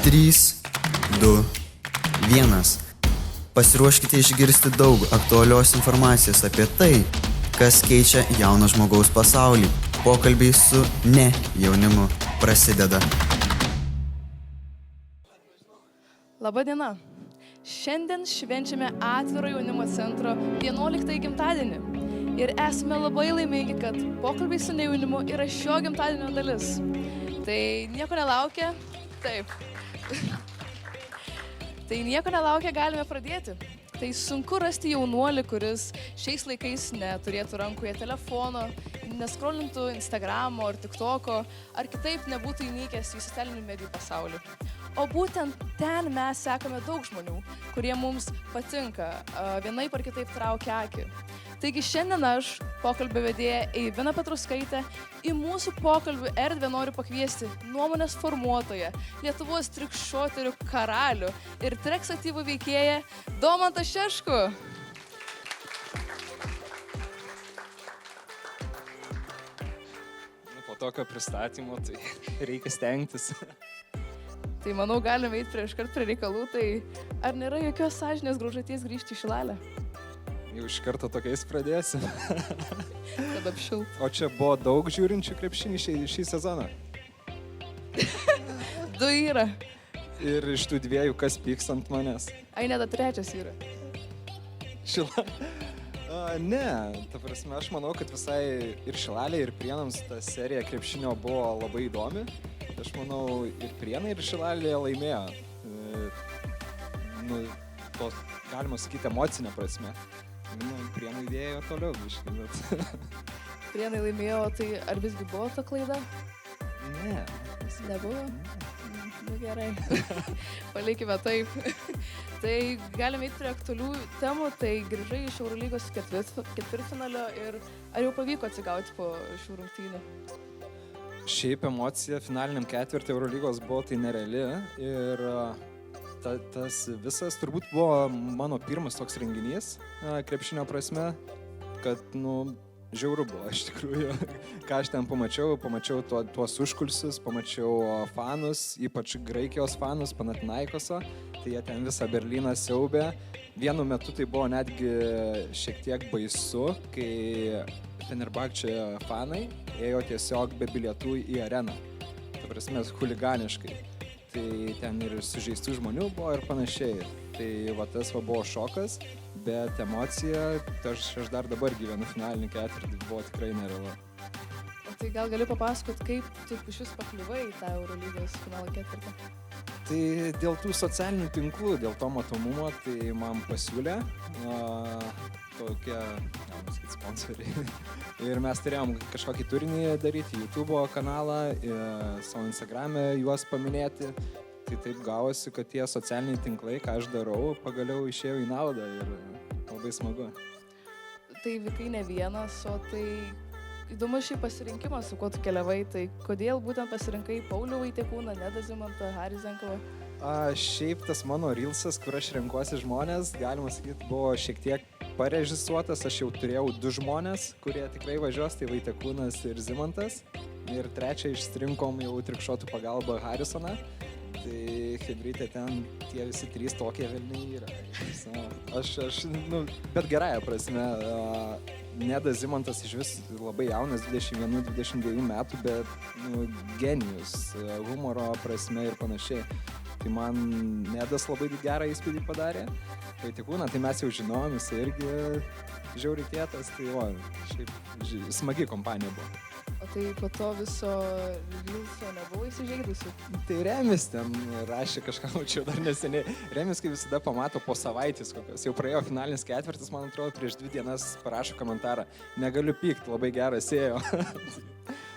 3, 2, 1. Pasiruoškite išgirsti daug aktualios informacijos apie tai, kas keičia jauno žmogaus pasaulį. Pokalbiai su ne jaunimu prasideda. Labadiena. Šiandien švenčiame Atviro jaunimo centro 11 gimtadienį. Ir esame labai laimingi, kad pokalbiai su nejaunimu yra šio gimtadienio dalis. Tai nieko nelaukia. Taip. Tai nieko nelaukia, galime pradėti. Tai sunku rasti jaunuolį, kuris šiais laikais neturėtų rankoje telefono, neskrolintų Instagramo ar TikToko, ar kitaip nebūtų įnikęs į socialinių medijų pasaulį. O būtent ten mes sekame daug žmonių, kurie mums patinka, vienaip ar kitaip traukia akį. Taigi šiandien aš, pokalbio vedėja Eivina Petruskaitė, į mūsų pokalbių erdvę noriu pakviesti nuomonės formuotoją, Lietuvos trikšoterių karalių ir treksatyvų veikėją Domantą Šeškų. Po tokio pristatymo tai reikia stengtis. Tai manau, galime eiti iškart prie reikalų, tai ar nėra jokios sąžinės graužaties grįžti į Šilalę? Jau iš karto tokiais pradėsim. Kad apšilt. O čia buvo daug žiūrinčių krepšinį šį sezoną. 2 yra. Ir iš tų 2, kas pyks ant manęs? Ai, net 3 yra. Šila. Ne, ta prasme, aš manau, kad visai ir Šilalė, ir Prienams ta serija krepšinio buvo labai įdomi. Aš manau, ir Prienai, ir Šilalė laimėjo. Tos, galima sakyti, emocinė prasme. Prienai dėjo toliau biškai, bet... Prienai laimėjo, tai ar visgi buvo ta klaida? Ne. Nebuvo? Nu gerai. Palikime taip. Tai galime eiti prie aktualių temų, tai grįžai iš Eurolygos ketvirtfinalio ir ar jau pavyko atsigauti po šių rungtynių? Šiaip emocija finaliniam ketvirtį Eurolygos buvo tai nereali ir tas visas turbūt buvo mano pirmas toks renginys krepšinio prasme, kad, žiauru buvo iš tikrųjų, ką aš ten pamačiau tuos užkulsius, pamačiau fanus, ypač Graikijos fanus, Panathinaikoso, tai jie ten visą Berlyną siaubė. Vienu metu tai buvo netgi šiek tiek baisu, kai Fenerbahče fanai ėjo tiesiog be bilietų į areną, ta prasme, chuliganiškai. Tai ten ir sužeistų žmonių buvo ir panašiai. Tai tas buvo šokas, bet emocija, aš dar dabar gyvenu finalinį ketvirtį, buvo tikrai nerealu. O tai gal gali papasakot, kaip tu iš vis pakliuvai į tą Eurolygos finalo ketvirtį? Tai dėl tų socialinių tinklų, dėl to matomumo, tai man pasiūlė tokie, galima sakyti, sponsoriai. Ir mes turėjom kažkokį turinį daryti, YouTube kanalą, savo Instagram'e juos paminėti. Tai taip gavosi, kad tie socialiniai tinklai, ką aš darau, pagaliau išėjo į naudą ir labai smagu. Tai vykai ne vienas, o tai įdomus šiaip pasirinkimas, su kuo tu keliavai, tai kodėl būtent pasirinkai Paulių Vaitiekūną, Nedą Zimantą, Harį Zenkovą? Šiaip tas mano reelsas, kur aš renkuosi žmonės, galima sakyti, buvo šiek tiek parežisuotas. Aš jau turėjau 2 žmonės, kurie tikrai važiuos, tai Vaitiekūnas ir Zimantas. Ir 3 išsirinkom jau trikšotų pagalbą Harisoną. Tai hebrytė ten tie visi 3 tokie velniai yra. Bet gerąją prasme, Nedas Zimantas iš vis labai jaunas, 21-22 metų, bet genijus, humoro prasme ir panašiai. Tai man Nedas labai gerą įspūdį padarė. Vaitiekūną, tai mes jau žinom, jis irgi žiauriai kietas, tai šiaip smagi kompanija buvo. O tai po to viso reelso nebuvo įsižeidusi? Tai Remis ten rašė kažką, mačiau dar neseniai. Remis, kaip visada, pamato po savaitės kokios. Jau praėjo finalinis ketvirtis, man atrodo, prieš 2 dienas parašo komentarą. Negaliu pykt, labai geras ėjo.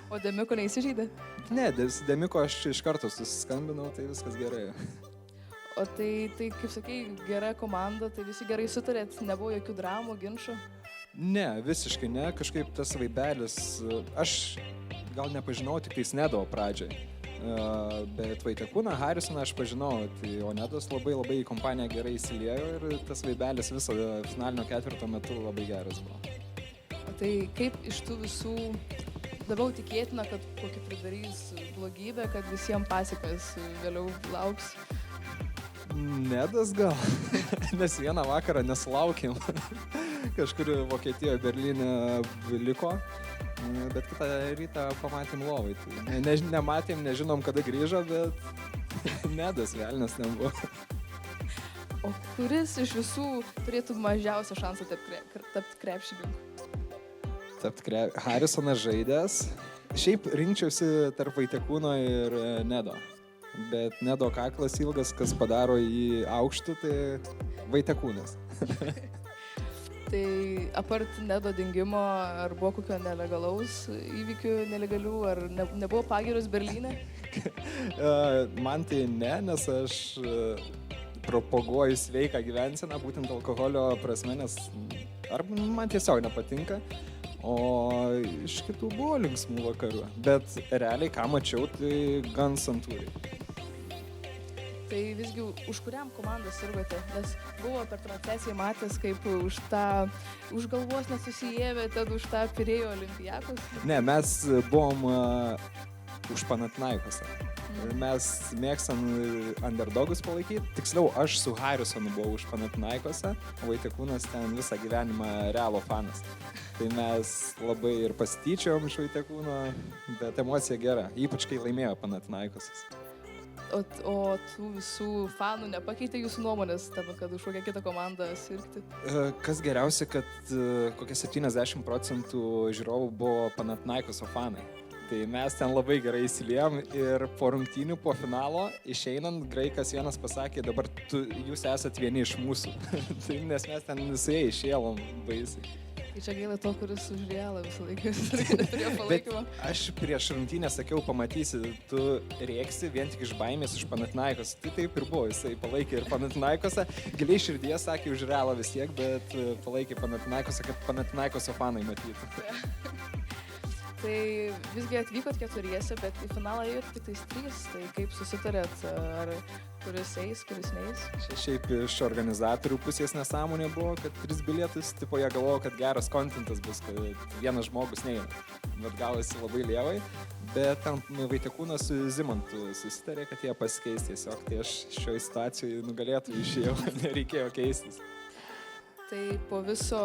O Demiko neįsižeidė? Ne, Demiko aš iš karto susiskambinau, tai viskas gerai. O tai kaip sakai, gera komanda, tai visi gerai sutarėt, nebuvo jokių dramų, ginčų? Ne, visiškai ne, kažkaip tas vaibelis, aš gal nepažinau tik tais Nedo pradžiai, bet Vaitiekūną, Harisoną aš pažinau, tai o Nedas labai į kompaniją gerai įsiliejo ir tas vaibelis viso finalinio ketvirto metu labai geras buvo. O tai kaip iš tų visų labiau tikėtina, kad kokį pridarys blogybę, kad visiems pasekmes vėliau lauks. Nedas gal, nes vieną vakarą nesulaukėm. Kažkur Vokietijoje, Berlyne liko, bet kitą rytą pamatėm lovai. Tai nematėm, nežinom, kada grįžo, bet Nedas velnias nebuvo. O kuris iš visų turėtų mažiausią šansą tapti krepšininku? Harisonas žaidęs. Šiaip rinkčiausi tarp Vaitekūno ir Nedo. Bet Nedo kaklas ilgas, kas padaro jį aukštų, tai Vaitekūnas. Tai apart Nedo dingimo, ar buvo kokio nelegalaus įvykių, nelegalių, ar nebuvo pagirius Berlyne? Man tai ne, nes aš propaguoju sveiką gyvenseną, būtent alkoholio prasme, nes arba man tiesiog nepatinka, o iš kitų buvo linksmų vakarų. Bet realiai, ką mačiau, tai gan santūriai. Tai visgi už kuriam komandą sirgote? Nes buvo per transliaciją matęs, kaip už galvos nesusijėvė, tad už tą Pirėjo Olimpijakos. Ne, mes buvom už Panathinaikosą. Mes mėgstam underdogus palaikyti. Tiksliau, aš su Harisonu buvau už Panathinaikosą, o Vaitekūnas ten visą gyvenimą Realo fanas. Tai mes labai ir pasityčiojom iš Vaitekūno, bet emocija gera, ypač kai laimėjo Panathinaikosas. O tų visų fanų nepakeitė jūsų nuomonės, kad už kokią kitą komandą sirgti? Kas geriausia, kad kokie 70% žiūrovų buvo Panathinaikoso fanai. Tai mes ten labai gerai įsiliejom ir po rungtynių, po finalo, išeinant, graikas vienas pasakė, dabar jūs esat vieni iš mūsų. Tai nes mes ten visai išėlom baisiai. Tai čia gaila to, kuris už Realą visą laiką turėjo palaikymą. Bet aš prieš rungtynę sakiau, pamatysi, tu rėksi vien tik iš baimės už Panathinaikosą. Tai taip ir buvo, jisai palaikė ir Panathinaikosą. Giliai širdyje sakė už Realą vis tiek, bet palaikė Panathinaikosą, kad Panathinaikoso fanai matytų. Tai visgi atvykot keturiese, bet į finalą ir tik tais 3. Tai kaip susitarėt, ar kuris eis, kuris neis? Šiaip iš organizatorių pusės nesąmonė buvo, kad 3 bilietus, tipo jie galvojo, kad geras kontentas bus, kad vienas žmogus neina. Bet gavosi labai lievai, bet ten Vaitekūnas su Zimantu susitarė, kad jie pasikeis tiesiog. Tai aš šioje situacijoje nugalėtojų išėjau, nereikėjo keistis. Tai po visų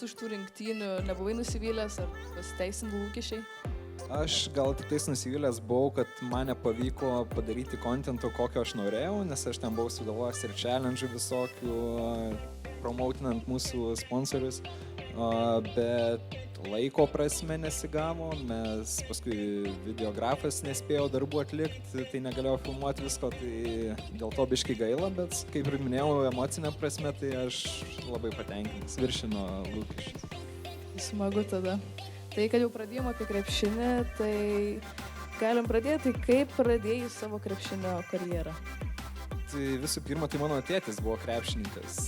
šitų rinktinių nebuvai nusivylęs ar pasiteisintų lūkesčiai? Aš gal tik tais nusivylęs buvau, kad man nepavyko padaryti kontento, kokio aš norėjau, nes aš ten buvau sugalvojęs ir challenge'ų visokių, promautinant mūsų sponsorius, bet laiko prasme nesigavo, mes paskui videografas nespėjo darbų atlikti, tai negalėjau filmuoti visko, tai dėl to biškai gaila, bet kaip ir minėjau, emocinė prasme, tai aš labai patenkintas, viršino lūkesčius. Smagu tada. Tai, kad jau pradėjome apie krepšinį, tai galim pradėti, kaip pradėjai savo krepšinio karjerą. Tai visų pirma, tai mano tėtis buvo krepšininkas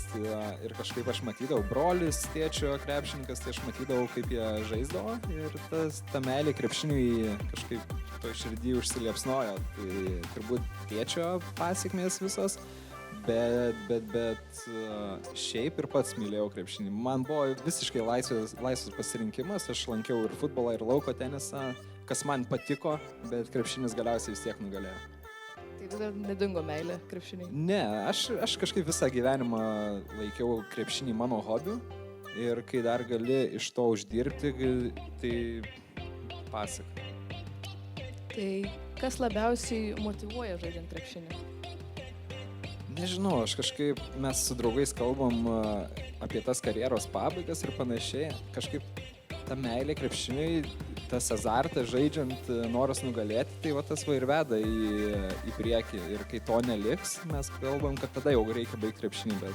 ir kažkaip aš matydavau brolis tėčio krepšininkas, tai aš matydavau, kaip jie žaisdavo ir ta meilė krepšiniui kažkaip to širdį užsiliepsnojo. Tai turbūt tėčio pasiekmės visos, bet šiaip ir pats mylėjau krepšinį. Man buvo visiškai laisvas pasirinkimas, aš lankiau ir futbolą, ir lauko tenisą, kas man patiko, bet krepšinis galiausiai vis tiek nugalėjo. Tai vis dar nedingo meilė krepšiniai? Ne, aš kažkaip visą gyvenimą laikiau krepšinį mano hobiu ir kai dar gali iš to uždirbti, tai pasaka. Tai kas labiausiai motyvuoja žaidžiant krepšinį? Nežinau, aš kažkaip, mes su draugais kalbam apie tas karjeros pabaigas ir panašiai. Kažkaip ta meilė krepšiniui, tas azartas žaidžiant, noras nugalėti, tai va tas va ir veda į priekį. Ir kai to neliks, mes kalbam, kad tada jau reikia baigti krepšinį, bet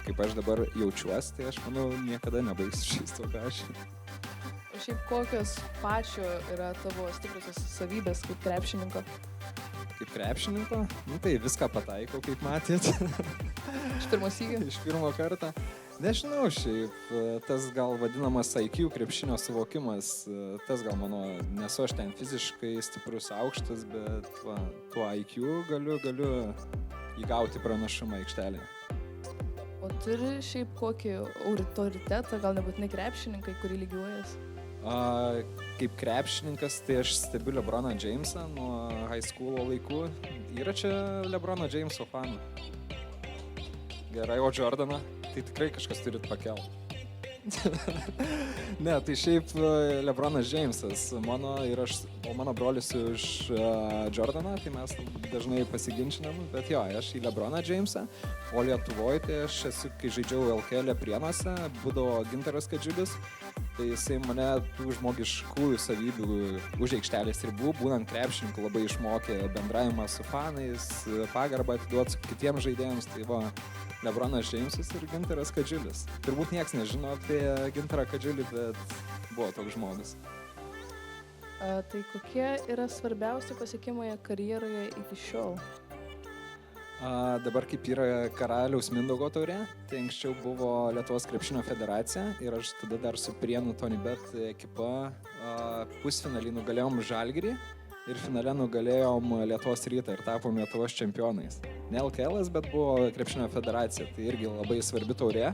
kaip aš dabar jaučiuosi, tai aš manau, niekada nebaigsiu šiais to, ką aš. O šiaip kokios pačio yra tavo stipriosios savybės kaip krepšininko? Kaip krepšininko? Nu tai viską pataikau, kaip matėt. Iš pirmo sykio? Iš pirmo kartą. Nežinau, šiaip tas gal vadinamas IQ krepšinio suvokimas, tas gal mano, nesu aš ten fiziškai stiprus aukštas, bet va, tuo IQ galiu įgauti pranašumą aikštelėje. O turi šiaip kokį autoritetą, gal nebūtinai krepšininkai, kurį lygiuojas? Kaip krepšininkas, tai aš stebiu LeBroną Jamesą nuo high school laikų. Yra čia LeBrono Jameso fanų. Gerai, o Jordaną? Tai tikrai kažkas turit pakelt. Ne, tai šiaip LeBronas Jamesas, mano brolis už Jordaną, tai mes dažnai pasiginčinam, bet jo, aš į LeBroną Jamesą, o Lietuvoje tai aš esu, kai žaidžiau LKL Prienuose, būdavo Gintaras Kadžiulis, tai jisai mane tų žmogiškųjų savybių už aikštelės ribų, būnant krepšininku, labai išmokė bendravimą su fanais, pagarbą atiduoti kitiems žaidėjams, tai va, LeBronas Jamesas ir Gintaras Kadžiulis. Turbūt nieks nežino apie Gintarą Kadžiulį, bet buvo toks žmogus. Tai kokie yra svarbiausi pasiekimai karjeroje iki šiol? Dabar kaip yra Karaliaus Mindaugo taurė, tai anksčiau buvo Lietuvos krepšinio federacija ir aš tada dar su Prienų TonyBet ekipa pusfinalį nugalėjom Žalgirį ir finale nugalėjom Lietuvos Rytą ir tapom Lietuvos čempionais. Ne LKL'as, bet buvo krepšinio federacija, tai irgi labai svarbi taurė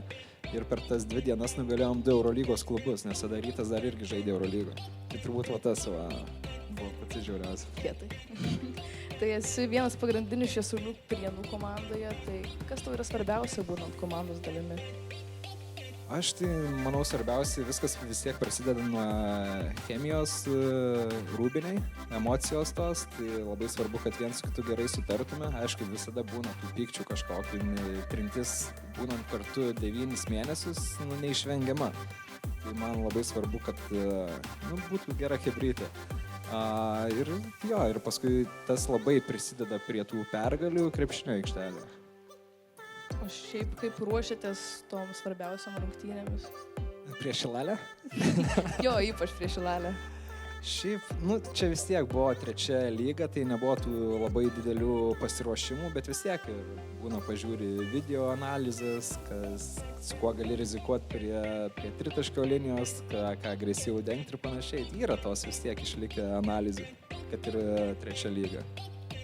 ir per tas 2 dienas nugalėjom 2 Eurolygos klubus, nes tada Rytas dar irgi žaidė Eurolygoje. Tai turbūt tas buvo pati žiauriausia. Kietai. Tai esi vienas pagrindinių Šviesulių Prienų komandoje, tai kas tau yra svarbiausia būnant komandos dalimi? Aš tai manau svarbiausia, viskas vis tiek prasideda nuo chemijos rūbiniai, emocijos tos, tai labai svarbu, kad viens su kitu gerai sutartume. Aišku, visada būna tų pykčių kažkokių, trintis būnant kartu 9 mėnesius, neišvengiama. Tai man labai svarbu, kad būtų gera chebrytė. Ir paskui tas labai prisideda prie tų pergalių krepšinio aikštelėje. O šiaip kaip ruošiatės tom svarbiausiam rungtynėmis? Prieš Šilalę? Jo, ypač prieš Šilalę. Šiaip, čia vis tiek buvo 3 lyga, tai nebuvo tų labai didelių pasiruošimų, bet vis tiek būna pažiūri video analizės, su kuo gali rizikuoti prie tritaškio linijos, ką agresiau dengti ir panašiai. Yra tos vis tiek išlikę analizė, kad ir 3 lyga.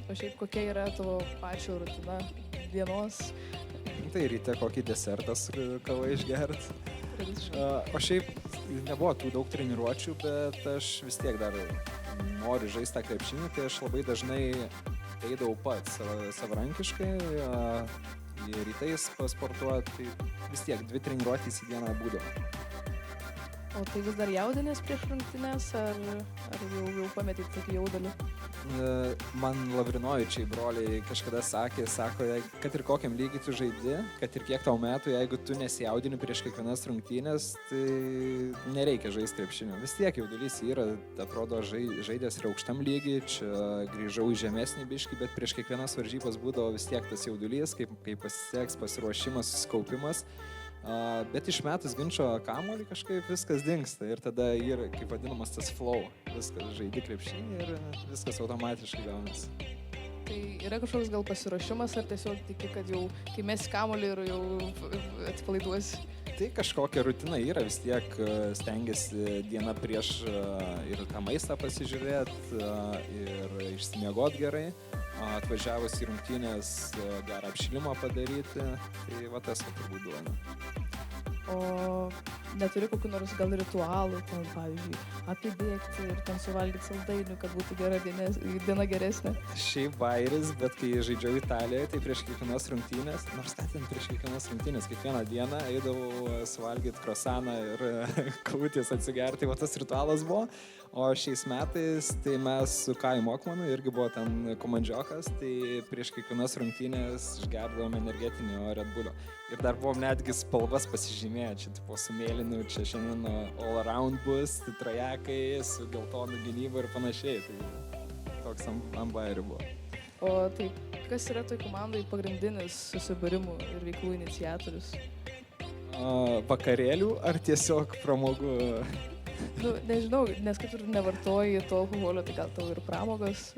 O šiaip kokia yra tavo pačio rutina dienos? Tai ryte kokį desertą su kava išgert. O šiaip nebuvo tų daug treniruočių, bet aš vis tiek dar noriu žaisti tą krepšinį, tai aš labai dažnai eidavau pats savarankiškai, rytais pasportuoti, tai vis tiek 2 treniruotės į dieną būdavo. O tai vis dar jaudinės prieš rungtynes, ar jau pametėt tokį jaudulį? Man Lavrinovičiai broliai kažkada sako, kad ir kokiam lygiai tu žaidi, kad ir kiek tau metų, jeigu tu nesijaudini prieš kiekvienas rungtynės, tai nereikia žaisti krepšinio. Vis tiek jaudulys yra, atrodo, žaidęs ir aukštam lygiai, čia grįžau į žemesnį biškį, bet prieš kiekvienas varžybas būdavo vis tiek tas jaudulys, kaip pasiseks, pasiruošimas, susikaupimas. Bet išmetus ginčio kamuolį kažkaip viskas dingsta ir tada yra, kaip vadinamas, tas flow. Viskas žaidi krepšinį ir viskas automatiškai gaunasi. Tai yra kažkoks gal pasiruošimas ar tiesiog tiki, kad jau kai mesi kamuolį ir jau atsipalaiduosi? Tai kažkokia rutina yra, vis tiek stengiasi dieną prieš ir tą maistą pasižiūrėti ir išsimiegoti gerai. Atvažiavus į rungtynės gerą apšilimą padaryti, tai va tas turbūt duoda. O neturi kokių nors gal ritualų, ten, pavyzdžiui, apibėgti ir ten suvalgyti saldainių, kad būtų diena geresnė? Šiaip bairis, bet kai žaidžiau Italijoje, tai prieš kiekvienas rungtynės, nors prieš kiekvienas rungtynės, kiekvieną dieną eidavau suvalgyti krosaną ir kavutės atsigerti, va tas ritualas buvo. O šiais metais, tai mes su Kaimu Okmanu, irgi buvo ten komandžiokas, tai prieš kiekvienas rungtynės išgerdavom energetinio Red Bullio. Ir dar buvom netgi spalvas pasižymėję, čia tipo su mėlynu, čia šiandien all around bus, tai trajekai su geltonu gynybu ir panašiai, tai toks ant bairių buvo. O tai kas yra toj komandai pagrindinis susibūrimų ir veiklų iniciatorius? Vakarėlių ar tiesiog pramogų? Nežinau, nes kaip ir nevartoji to alkoholio, tai gal tau ir pramogos?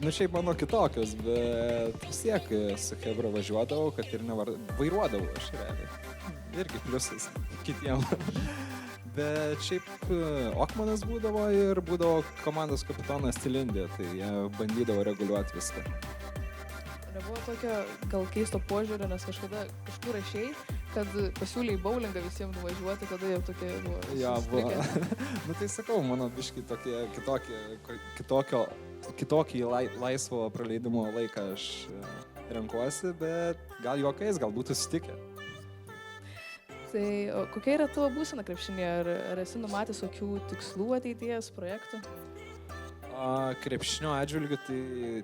Šiaip mano kitokios, bet vis tiek su chebra važiuodavau, kad ir vairuodavau aš realiai. Irgi pliusas kitiem. Bet šiaip Okmanas būdavo ir būdavo komandos kapitonas Cilindė, tai jie bandydavo reguliuoti viską. Nebuvo tokio gal keisto požiūrio, nes kažkur rašei, kad pasiūlė į bowlingą visiems nuvažiuoti, tada jau tokie buvo. Jo, buvo. sustrikę. Nu tai sakau, mano biški tokie kitokį laisvo praleidimo laiką aš renkuosi, bet gal juokais, gal būtų sutikę. Tai o kokia yra tavo būsena krepšinėje? Ar esi numatęs kokių tikslų ateities projektų? Krepšinio atžvilgiu tai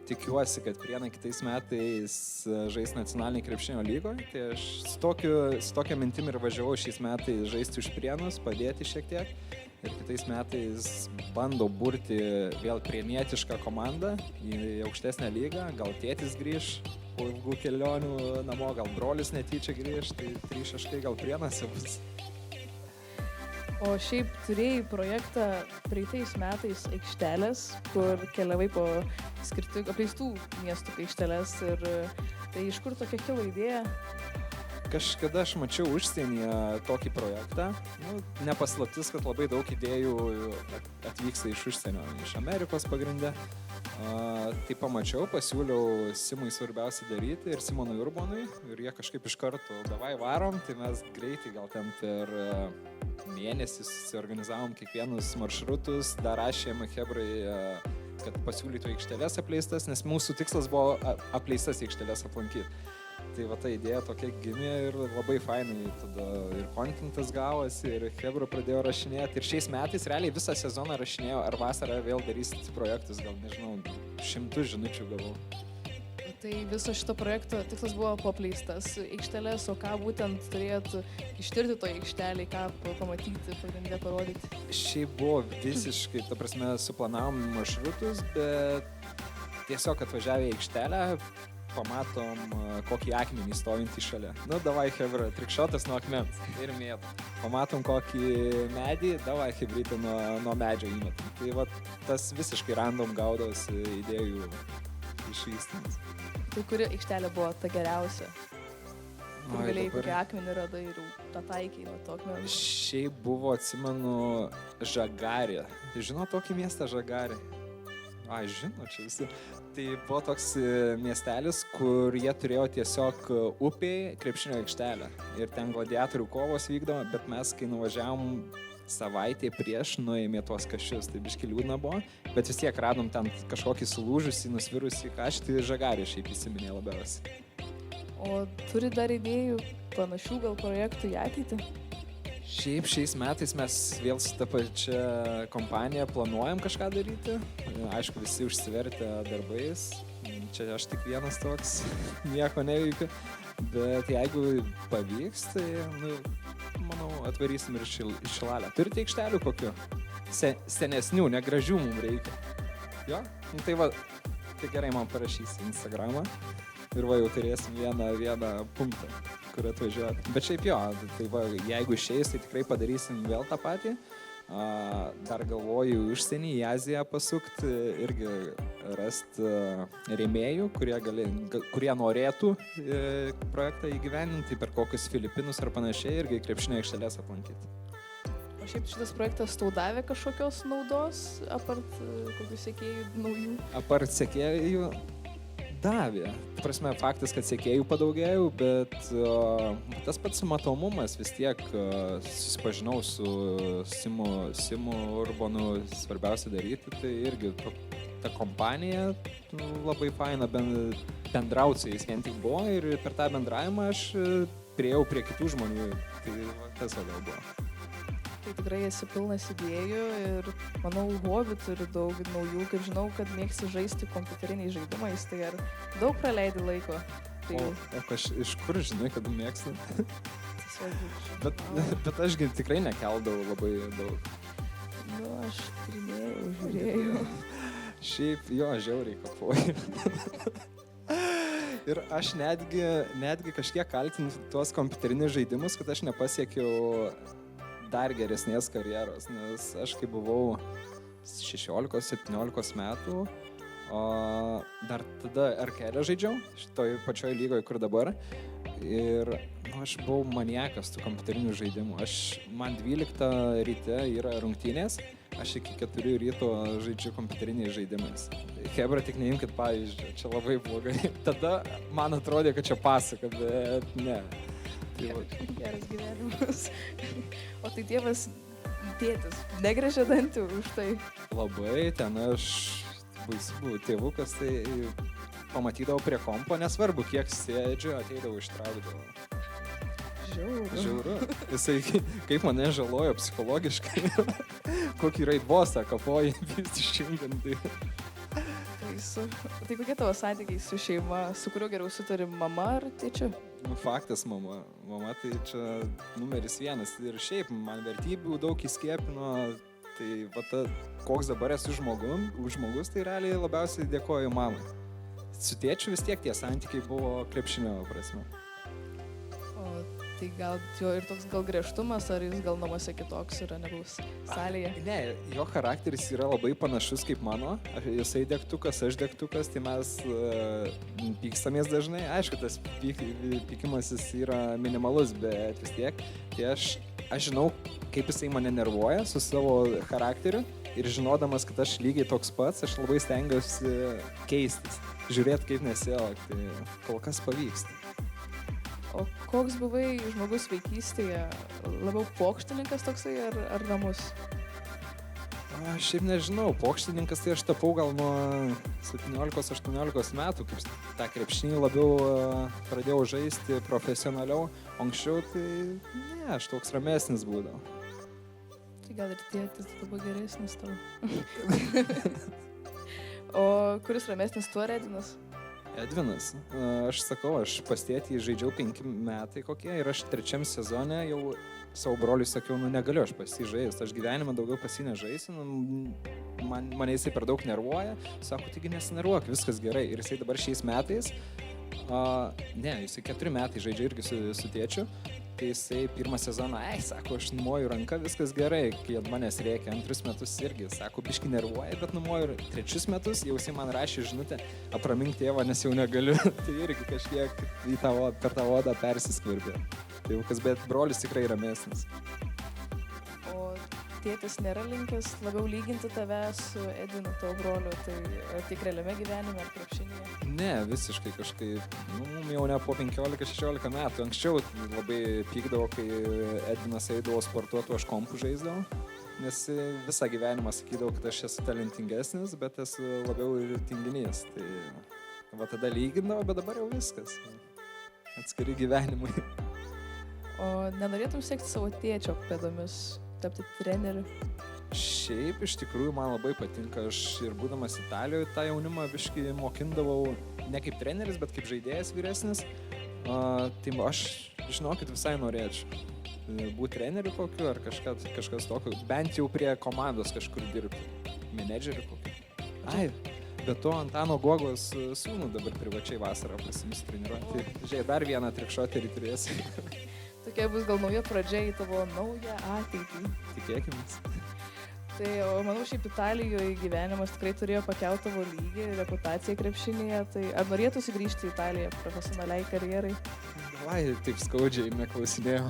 tikiuosi, kad Prienai kitais metais žais nacionaliniai krepšinio lygoje. Tai aš su tokia mintim ir važiavau šiais metais žaisti už Prienus, padėti šiek tiek. Ir kitais metais bandau burti vėl prienietišką komandą į aukštesnę lygą. Gal tėtis grįž po ilgų kelionių namo, gal brolis netyčia grįž, tai 3 šaškai gal Prienuose bus. O šiaip turėjai projektą praeitais metais aikštelės, kur keliavai po apleistų miestų aikštelės. Ir tai iš kur tokia kilo idėja? Kažkada aš mačiau užsienyje tokį projektą. Nepaslaptis, kad labai daug idėjų atvyksta iš užsienio, iš Amerikos pagrinde. Tai pamačiau, pasiūliau Simui svarbiausia daryti ir Simonui Urbonui. Ir jie kažkaip iš karto, davai varom, tai mes greitai gal ten per mėnesį susiorganizavom kiekvienus maršrutus, dar rašėm hebrai, kad pasiūlytų aikštelės apleistas, nes mūsų tikslas buvo apleistas aikštelės aplankyti. Tai va ta idėja tokia gimė ir labai fainai tada ir kontentas gavosi, ir hebra pradėjo rašinėti. Ir šiais metais realiai visą sezoną rašinėjo, ar vasarą vėl darysit projektus, gal nežinau, 100 žinučių gavau. Tai viso šito projekto tikslas buvo apleistas aikštelės, o ką būtent turėtų ištirti toje aikštelėje, ką pamatyti, pagrindė parodyti? Šiaip buvo visiškai, ta prasme, suplanavom maršrutus, bet tiesiog atvažiavę į aikštelę, pamatom kokį akmenį stovintį šalia. Nu, davai, hebra, trikšotas nuo akmens ir mėtom. Pamatom kokį medį, davai, hebrytį nuo medžio įmetam. Tai va, tas visiškai random gaudavosi idėjų išvystymas. Tai kuri aikštelė buvo ta geriausia? Kur galėjai dabar kokį akmenį radai ir tą taikiai nuo to akmens? Šiaip buvo, atsimenu, Žagarė. Žinau tokį miestą Žagarė? Žinau, čia visi. Tai buvo toks miestelis, kur jie turėjo tiesiog upėje krepšinio aikštelę. Ir ten gladiatorių kovos vykdavo, bet mes, kai nuvažiavom savaitę prieš, nuėjome tuos kaščius. Tai biški liūdna buvo, bet vis tiek radom ten kažkokį sulūžusį, nusvirusį kaštį, Žagarį šiaip įsiminė labiausiai. O turi dar idėjų, panašių gal projektų į ateitį? Šiaip šiais metais mes vėl su ta pačia kompanija planuojam kažką daryti. Aišku, visi užsivertę darbais. Čia aš tik vienas toks, nieko neveikiu. Bet jeigu pavyks, tai, manau, atvarysim ir Šilalę. Turite aikštelių kokių? Senesnių, negražių mums reikia. Jo? Tai va, tai gerai man parašysi Instagramą. Ir va, jau turėsim vieną punktą, kur atvažiuoti. Bet šiaip jo, tai va, jeigu išeis, tai tikrai padarysim vėl tą patį. Dar galvoju užsienį, į Aziją pasukti, irgi rasti rėmėjų, kurie norėtų projektą įgyvendinti per kokius Filipinus ar panašiai, irgi krepšinio aikštelės aplankyti. O šiaip šitas projektas tau davė kažkokios naudos, apart kokių sekėjų naujų? Apart sekėjų davė. Ta prasme, faktas, kad sekėjų padaugėjau, bet tas pats matomumas vis tiek susipažinau su Simu Urbonu, svarbiausia daryti, tai irgi ta kompanija labai faina bendrauti su jais vien tik buvo ir per tą bendravimą aš priėjau prie kitų žmonių, tai tas gal buvo. Tai tikrai esi pilnas idėjų ir, manau, hobių turi daug naujų, kaip žinau, kad mėgsi žaisti kompiuteriniais žaidimais, tai ar daug praleidi laiko? Tai O iš kur žinai, kad mėgsti? tiesiog Bet ašgi tikrai nekeldavau labai daug. aš tyrinėjau, žiūrėjau. Šiaip jo, žiauriai kapoju. Ir aš netgi kažkiek kaltinu tuos kompiuterinius žaidimus, kad aš nepasiekiau dar geresnės karjeros, nes aš kai buvau 16-17 metų, dar tada RKL žaidžiau, šitoj pačioj lygoje, kur dabar. Ir aš buvau maniakas tų kompiuterinių žaidimų. Man 12 ryte yra rungtynės, aš iki 4 ryto žaidžiu kompiuteriniais žaidimais. Hebra, tik neimkit pavyzdžių, čia labai blogai. Tada man atrodė, kad čia pasaka, bet ne. Tai va, Geras gyvenimas. O tai tėtis negrėžė dantų už tai. labai ten aš baisu buvau tėvukas, tai pamatydavau prie kompo, nesvarbu kiek sėdžiu, ateidavau ištraukdavau. Žiauru. Jisai kaip mane žalojo psichologiškai, kokį raidbosą kapoja vis išjungiant. Tai kokie tavo santykiai su šeima, su kuriuo geriau sutari mama ar tėčiu? Nu, faktas mama. Mama tai čia numeris 1. Ir šiaip man vertybių daug įskiepino. Tai va ta, koks dabar esu žmogus, tai realiai labiausiai dėkoju mamai. Su tėčiu vis tiek tie santykiai buvo krepšinio prasme. O tai gal jo ir toks gal griežtumas, ar jis gal namuose kitoks yra negu salėje? Ne, jo charakteris yra labai panašus kaip mano. Jisai degtukas, aš degtukas, tai mes pykstamės dažnai. Aišku, tas pykimasis yra minimalus, bet vis tiek. Tai aš žinau, kaip jisai mane nervuoja su savo charakteriu ir žinodamas, kad aš lygiai toks pats, aš labai stengiuosi keistis, žiūrėti, kaip nesielgti. Tai kol kas pavyksta. O koks buvai žmogus vaikystėje? Labiau pokštininkas toksai ar ramus? Aš šiaip nežinau, pokštininkas tai aš tapau gal nuo 17-18 metų, kaip tą krepšinį labiau pradėjau žaisti profesionaliau. Anksčiau tai ne, aš toks ramesnis būdavau. Tai gal ir tėtis labai geresnis tavo. O kuris ramesnis tu ar Edvinas? Edvinas. Aš sakau, aš pas tėtį žaidžiau 5 metai kokie ir aš 3 sezone jau savo broliui sakiau, negaliu aš pas jį žaisti, aš gyvenimą daugiau pas jį nežaisiu, mane jisai per daug nervuoja, sako, taigi nesinervuok, viskas gerai. Ir jisai dabar šiais metais, jisai 4 metai žaidžia irgi su tėčiu, tai jisai 1 sezoną, sako, aš numoju ranką, viskas gerai, kai ant manęs rėkia, 2 metus irgi, sako, biški nervuoja, bet numoju 3 metus, jau jisai man rašė žinutę, apramink tėvą, nes jau negaliu, tai irgi kažkiek per tą odą persiskverbė. Tai jau kas, bet brolis tikrai ramesnis. O tėtis nėra linkęs labiau lyginti tave su Edvinu, tavo broliu, tai ar tik realiame gyvenime ar krepšinėje? Ne, visiškai kažkaip, jau ne po 15-16 metų. Anksčiau labai pykdavo, kai Edvinas eidavo sportuoti, aš kompų žaisdavau, nes visą gyvenimą sakydavau, kad aš esu talentingesnis, bet esu labiau ir tinginys. Tai va tada lygindavo, bet dabar jau viskas. Atskiri gyvenimai. O nenorėtum sekti savo tėčio pėdomis, tapti treneriu? Šiaip iš tikrųjų man labai patinka, aš ir būdamas Italijoje tą jaunimą biškį mokindavau ne kaip treneris, bet kaip žaidėjas vyresnis. Tai aš, žinokit, visai norėčiau būti treneriu kokiu ar kažkas tokio, bent jau prie komandos kažkur dirbti, menedžeriu kokiu. Be to Antano Guogos sūnų dabar privačiai vasarą pasiims treniruoti. Žiūrėk, dar vieną trikšoterį turėsi. Tokia bus gal nauja pradžia į tavo naują ateitį. Tikėkimės. Tai, manau, šiaip Italijoje gyvenimas tikrai turėjo pakelt tavo lygį, reputaciją krepšinėje. Tai ar norėtųsi grįžti į Italiją profesionaliai karjerai? Davai, taip skaudžiai neklausinėjau.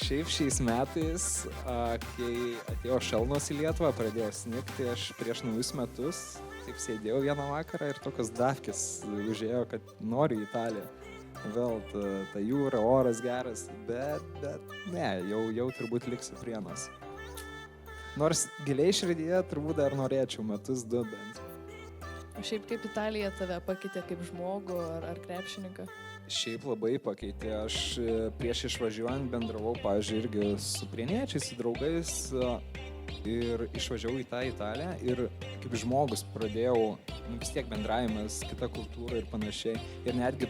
Šiaip šiais metais, kai atėjo šalnos į Lietuvą, pradėjo snigti, aš prieš naujus metus taip sėdėjau vieną vakarą ir tokios dafkės užėjo, kad noriu į Italiją. Vėl ta jūra, oras geras, bet ne, jau turbūt liksiu Prienuose. Nors giliai širdyje turbūt dar norėčiau metus 2 bent. O šiaip kaip Italija tave pakeitė kaip žmogų ar krepšininką? Šiaip labai pakeitė. Aš prieš išvažiuojant bendravau, pavyzdžiui, irgi su prieniečiais, su draugais ir išvažiavau į tą Italiją ir kaip žmogus pradėjau, vis tiek bendravimas, kita kultūra ir panašiai. Ir netgi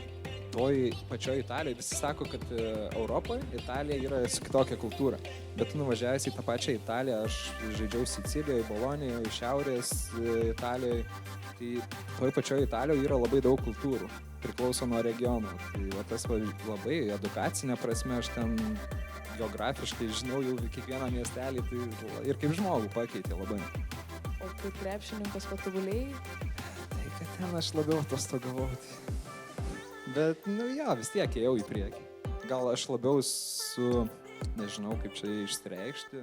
toj pačioj Italijoje visi sako, kad Europoje Italija yra su kitokia kultūra. Bet tu nuvažiavęs į tą pačią Italiją, aš žaidžiau Sicilijoje, Bolonijoje, Šiaurės Italijoje. Tai toj pačioj Italijoje yra labai daug kultūrų, priklauso nuo regionų. Tai tas labai edukacinė prasme, aš ten geografiškai žinau jau kiekvieną miestelį, tai ir kaip žmogų pakeitė labai. O kaip krepšininkas patobulėjai? Tai kad ten aš labiau atostogavau. Bet, vis tiek ėjau į priekį. Gal aš labiau nežinau kaip čia išreikšti,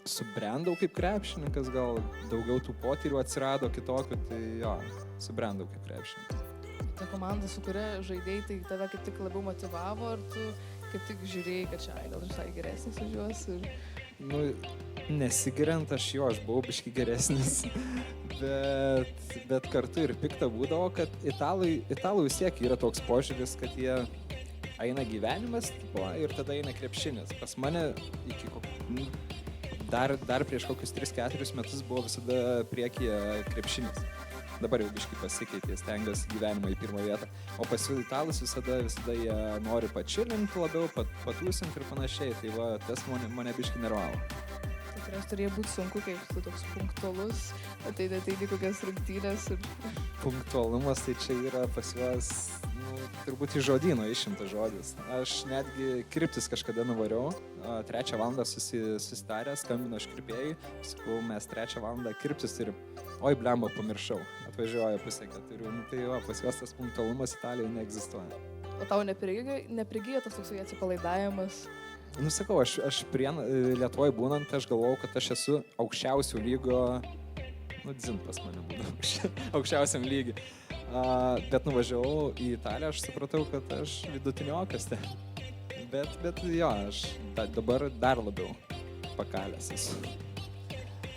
subrendau kaip krepšininkas, gal daugiau tų potyrių atsirado kitokių, tai subrendau kaip krepšininkas. Ta komanda, su kuria žaidėjai, tai tave kaip tik labiau motivavo, ar tu kaip tik žiūrėjai, kad čia gal visai geresnis už juos? Ir... Nu, nesigiriant aš buvau biški geresnis, bet kartu ir pikta būdavo, kad italų vis tiek yra toks požiūris, kad jie eina gyvenimas tipo, ir tada eina krepšinis. Pas mane dar prieš kokius 3-4 metus buvo visada priekyje krepšinis. Dabar jau biškai pasikeitė, stengiasi gyvenimą į pirmą vietą. O pas italus visada jie nori pačilinti labiau, patūsinti ir panašiai. Tai va, tas mane biškai nervavo. Tai turės turėjo būti sunku, kaip tu toks punktualus, ateini kokias rungtynės. Ir... Punktualumas tai čia yra pas juos, turbūt iš žodyno išimtas žodis. Aš netgi kirptis kažkada nuvariau, 3 valandą susitarę, skambino aš kirpėjui, sakau, mes 3 valandą kirptis turim. Oi, blemba, pamiršau. Atvažiuoja 3:30. Tai va, pas juos tas punktualumas Italijoje neegzistuoja. O tau neprigijo tas toksai atsipalaidavimas? Nu, sakau, aš Lietuvoje būnant, aš galvojau, kad aš esu aukščiausių lygo, dzin pas mane būdavo, aukščiausiam lygiui. Bet nuvažiavau į Italiją, aš supratau, kad aš vidutiniokas ten. Bet jo, aš dabar dar labiau pakalęs esu.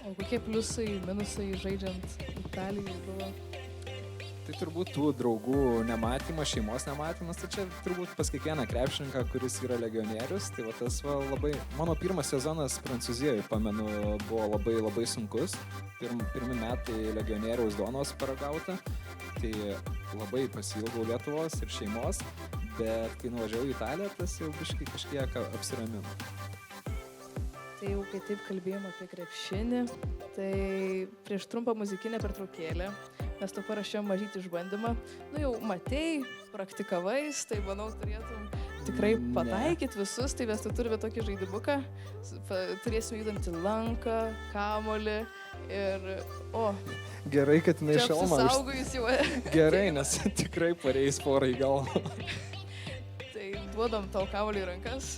O kokie pliusai, minusai žaidžiant Italijoje buvo? Tai turbūt tų draugų nematymas, šeimos nematymas, tai čia turbūt pas kiekvieną krepšininką, kuris yra legionierius. Tai va tas va labai, mano pirmas sezonas Prancūzijoje, pamenu, buvo labai sunkus. Pirmi metai legionieriaus duonos paragauta, tai labai pasiilgau Lietuvos ir šeimos, bet kai nuvažiavau į Italiją, tas jau kažkiek apsiramino. Tai jau kai taip kalbėjom apie krepšinį, tai prieš trumpą muzikinę pertraukėlę mes to parašėm mažytį išbandymą. Nu jau matei, praktikavais, tai manau turėtum tikrai pataikyti visus, tai mes turime tokį žaidimuką, turėsime judantį lanką, kamuolį ir... Gerai, kad jinai šalmą. Čia apsisaugojus jau. Gerai, nes tikrai pareis porą į galvą. Tai duodam tau kamuolį į rankas.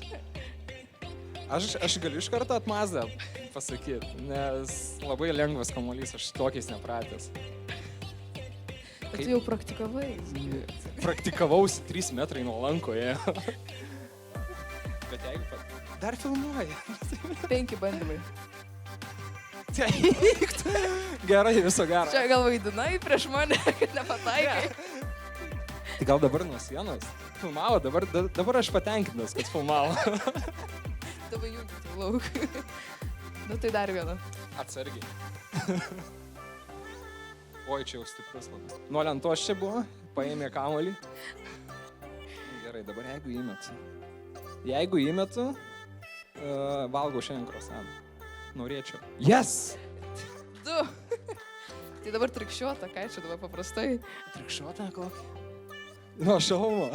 Aš galiu iš karto atmazdą pasakyti, nes labai lengvas kamuolys, aš tokiais nepratęs. Bet tu jau praktikavai. Praktikavausi 3 metrai nuo lankoje. Bet jeigu dar filmuoja. 5 bandymai. Gerai, viso gero. Čia gal vaidinai prieš mane, kad nepataikai. Tai gal dabar nuo sienos filmavo, dabar aš patenkintas, kad filmavo. Dabar jungti lauk. Nu tai dar vieną. Atsargiai. Oi, čia jau stiprus labai. Nuo lentos čia buvo, paėmė kamuolį. Gerai, dabar jeigu įmetu, valgau šiandien krosaną. Norėčiau. Yes! 2. Tai dabar trikščiuota, ką čia dabar paprastai? Trikščiuota kokį? Nuo šalmo.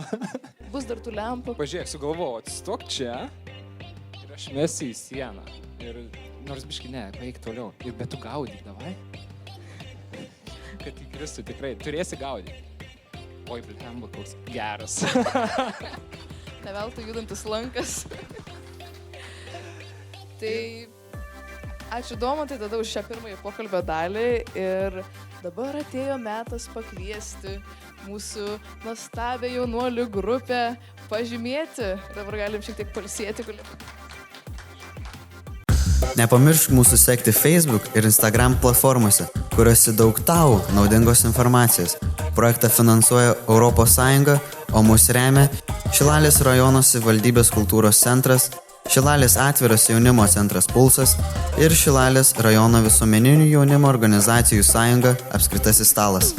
Bus dar tų lempų. Pažiūrėk, sugalvojau, atsistok čia ir aš mesiu į sieną. Ir nors biškai ne, paeik toliau. Ir bet tu gaudyk, davai. Kad įkristų tikrai, turėsi gaudyti. Oi, blemba, koks geras. Ne veltui judantis lankas. Tai ačiū Domantai tada už šią pirmąjį pokalbio dalį ir dabar atėjo metas pakviesti mūsų nuostabią jaunuolių grupę pažymėti. Dabar galim šiek tiek pailsėti. Nepamiršk mūsų sekti Facebook ir Instagram platformose, kuriuose daug tau naudingos informacijos. Projektą finansuoja ES, o mus remia Šilalės rajono savivaldybės kultūros centras, Šilalės atviras jaunimo centras Pulsas ir Šilalės rajono visuomeninių jaunimo organizacijų sąjunga Apskritasis stalas.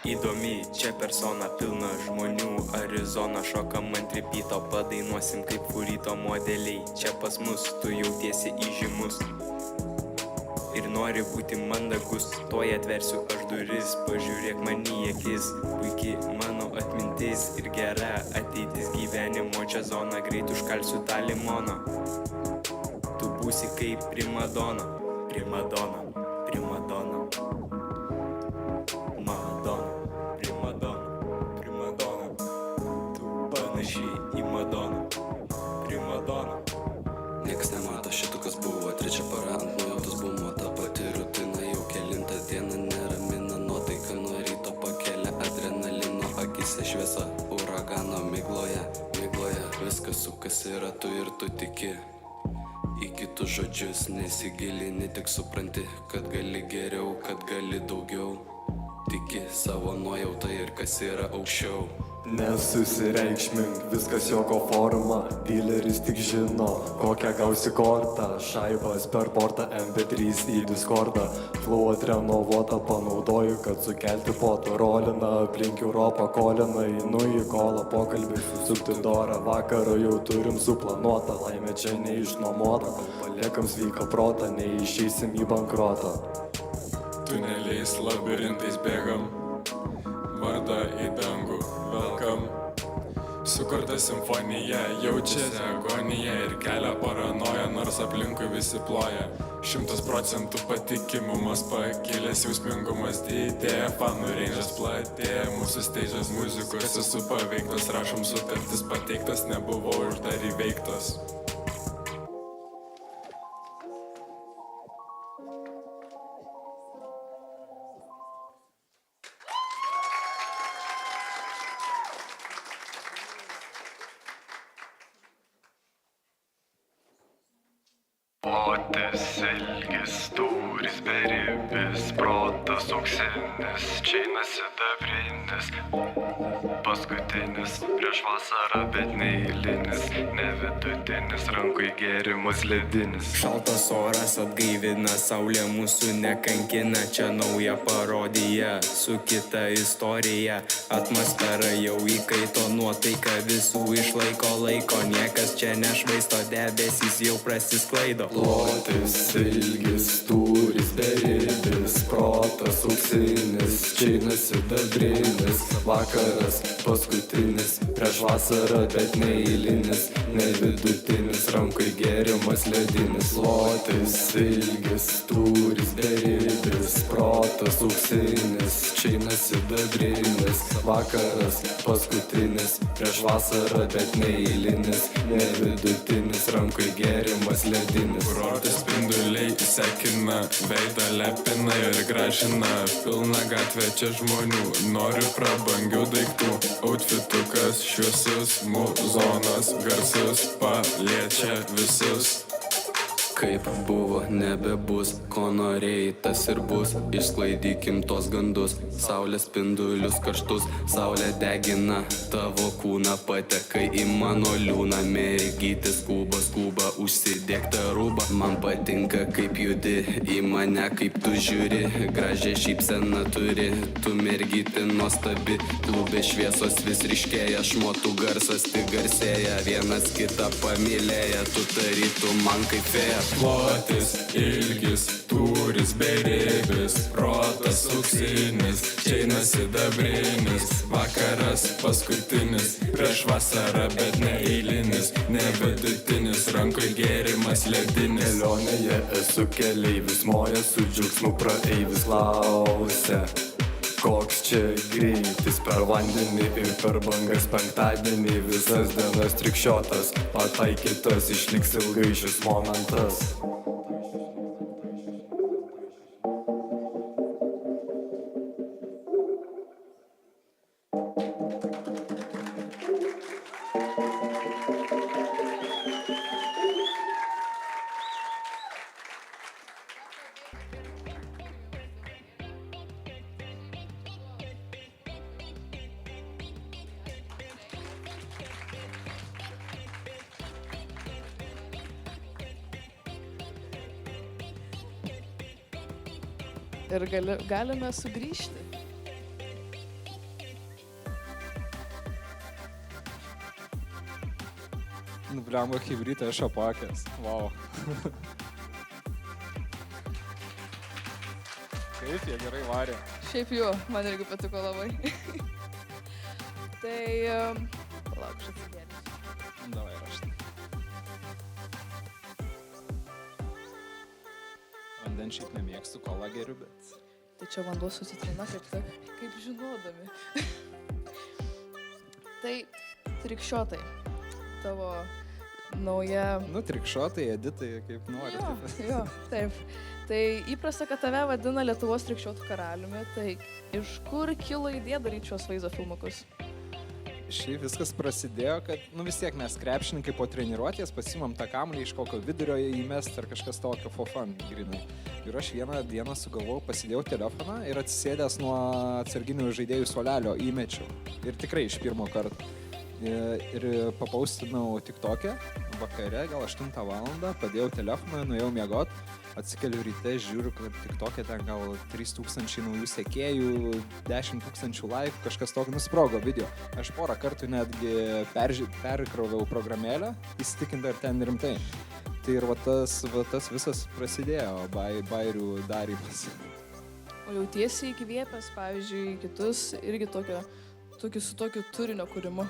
Įdomi čia persona, pilna žmonių, Arizona šokam ant tripyto, padainuosim kaip furito modeliai. Čia pas mus tu jautiesi įžymus ir nori būti mandagus. Tuoj atversiu aš duris, pažiūrėk man į akis. Puiki mano atmintis ir gera ateitis gyvenimo čia zona. Greit užkalsiu tą limoną, tu būsi kaip primadona. Primadona, primadona. Į Madoną, Primadona. Niekas nemato šito, kas buvo, trečia para ant nuojautos bumo. kas yra tu ir tu tiki. Į kitus žodžius nesigilini, tik supranti, kad gali geriau, kad gali daugiau. Tiki savo nuojautą ir kas yra aukščiau. Nesusireikšmink, viskas joko forma, dileris tik žino, kokią gausi kortą. Šaibas per portą MP3 į Discordą, flow atrenovuotą panaudoju, kad sukelti potą. Rolina aplink Europą kolina, einu į kolą pokalbį, susukti dorą. Vakarą jau turim suplanuotą, laimė čia neišnuomota. Paliekam sveiką protą, neišeisim į bankrotą. Tuneliais labirintais bėgam, vardą į dangų velkam. Sukurta simfonija, jaučiasi agonija ir kelia paranoja, nors aplinkui visi ploja. 100% patikimumas pakilęs, jausmingumas didėja, fanų ranges platėja, mūsų steidžas muzikos esu paveiktas, rašom sutartis pateiktas, nebuvo uždar įveiktas. Plotis, ilgis, tūris, beribis, protas auksinis, čeinas sidabrinis, paskutinis prieš vasarą, bet neeilinis, ne vidutinis, rankui gėrimas ledinis. Šaltas oras atgaivina, saulė mūsų nekankina, čia nauja parodija su kita istorija. Atmosfera jau įkaito, nuotaika visų išlaiko laiko, niekas čia nešvaisto, debesys jau prasisklaido. Plotis, ilgis, tūris, beribis, protas auksinis, čeinas sidabrinis, vakaras paskutinis, prieš vasarą, bet neeilinis, ne vidutinis, rankui gėrimas ledinis. Plotis, ilgis, tūris, beribis, protas auksinis, čeinas sidabrinis, vakaras paskutinis, prieš vasarą, bet neeilinis, ne vidutinis, rankui gėrimas ledinis. Kurortas spinduliai sekina, veidą lepina ir gražina, pilna gatvė čia žmonių, noriu prabangių daiktų, outfitukas šviesus, muzonas garsus, paliečia visus. Kaip buvo, nebebus, ko norėjai, tas ir bus. Išsklaidykim tos gandus, saulės spindulius karštus. Saulė degina tavo kūną, patekai į mano liūną. Mergytė skuba, užsidėk tą rūbą. Man patinka kaip judi, į mane kaip tu žiūri. Gražią šypseną turi, tu mergytė nuostabi. Klube šviesos vis ryškėja, šmotų garsas tik garsėja. Vienas kitą pamylėja, tu tarytum man kaip fėja. Plotis, ilgis, tūris, beribis, protas auksinis, čeinas sidabrinis, vakaras paskutinis, prieš vasarą, bet neeilinis, ne vidutinis, rankoj gėrimas ledinis. Kelionėje esu keleivis, moja su džiaugsmu praeivis klausia. Koks čia greitis per vandenį ir per bangas penktadienį, visas dienas trikščiotas, pataikytas, išliks ilgai šis momentas. Ir galime sugrįžti. Blemba, chibrytė aš apakęs. Wow. Kaip jie gerai varė. Šiaip jo, man irgi patiko labai. Tai, palauk, aš atsigėrėsiu. Davai raštai. Vanden šiaip nemėgstu, kolą geriu, bet... Tai čia vanduo su citrina, kaip žinodami. Tai, trikščiotai, tavo nauja... Nu, trikščiotai, editai, kaip nori. Jo, taip. Tai įprasta, kad tave vadina Lietuvos trikščiotų karaliumi, tai iš kur kilo idėja daryti šios vaizdo filmukus? Šiaip viskas prasidėjo, kad vis tiek mes krepšininkai po treniruotės pasimam tą kamuolį iš kokio vidurio įmest ar kažkas tokio for fun, grinai. Ir aš vieną dieną sugalvojau, pasidėjau telefoną ir atsisėdęs nuo atsarginių žaidėjų suolelio įmečiau. Ir tikrai iš pirmo karto. Ir papaustinau TikTok'e vakare, gal 8 valandą, padėjau telefoną, nuėjau miegot. Atsikeliu ryte, žiūriu, kad TikTok'e ten gal 3000 naujų sekėjų, 10 000 like, kažkas tokio nusprogo video. Aš porą kartų netgi perkroviau programėlę, įsitikinti ar ten rimtai. Tai ir tas visas prasidėjo, bairių darymas. O jautiesi įkvėpęs, pavyzdžiui, kitus irgi su tokiu turinio kūrimu?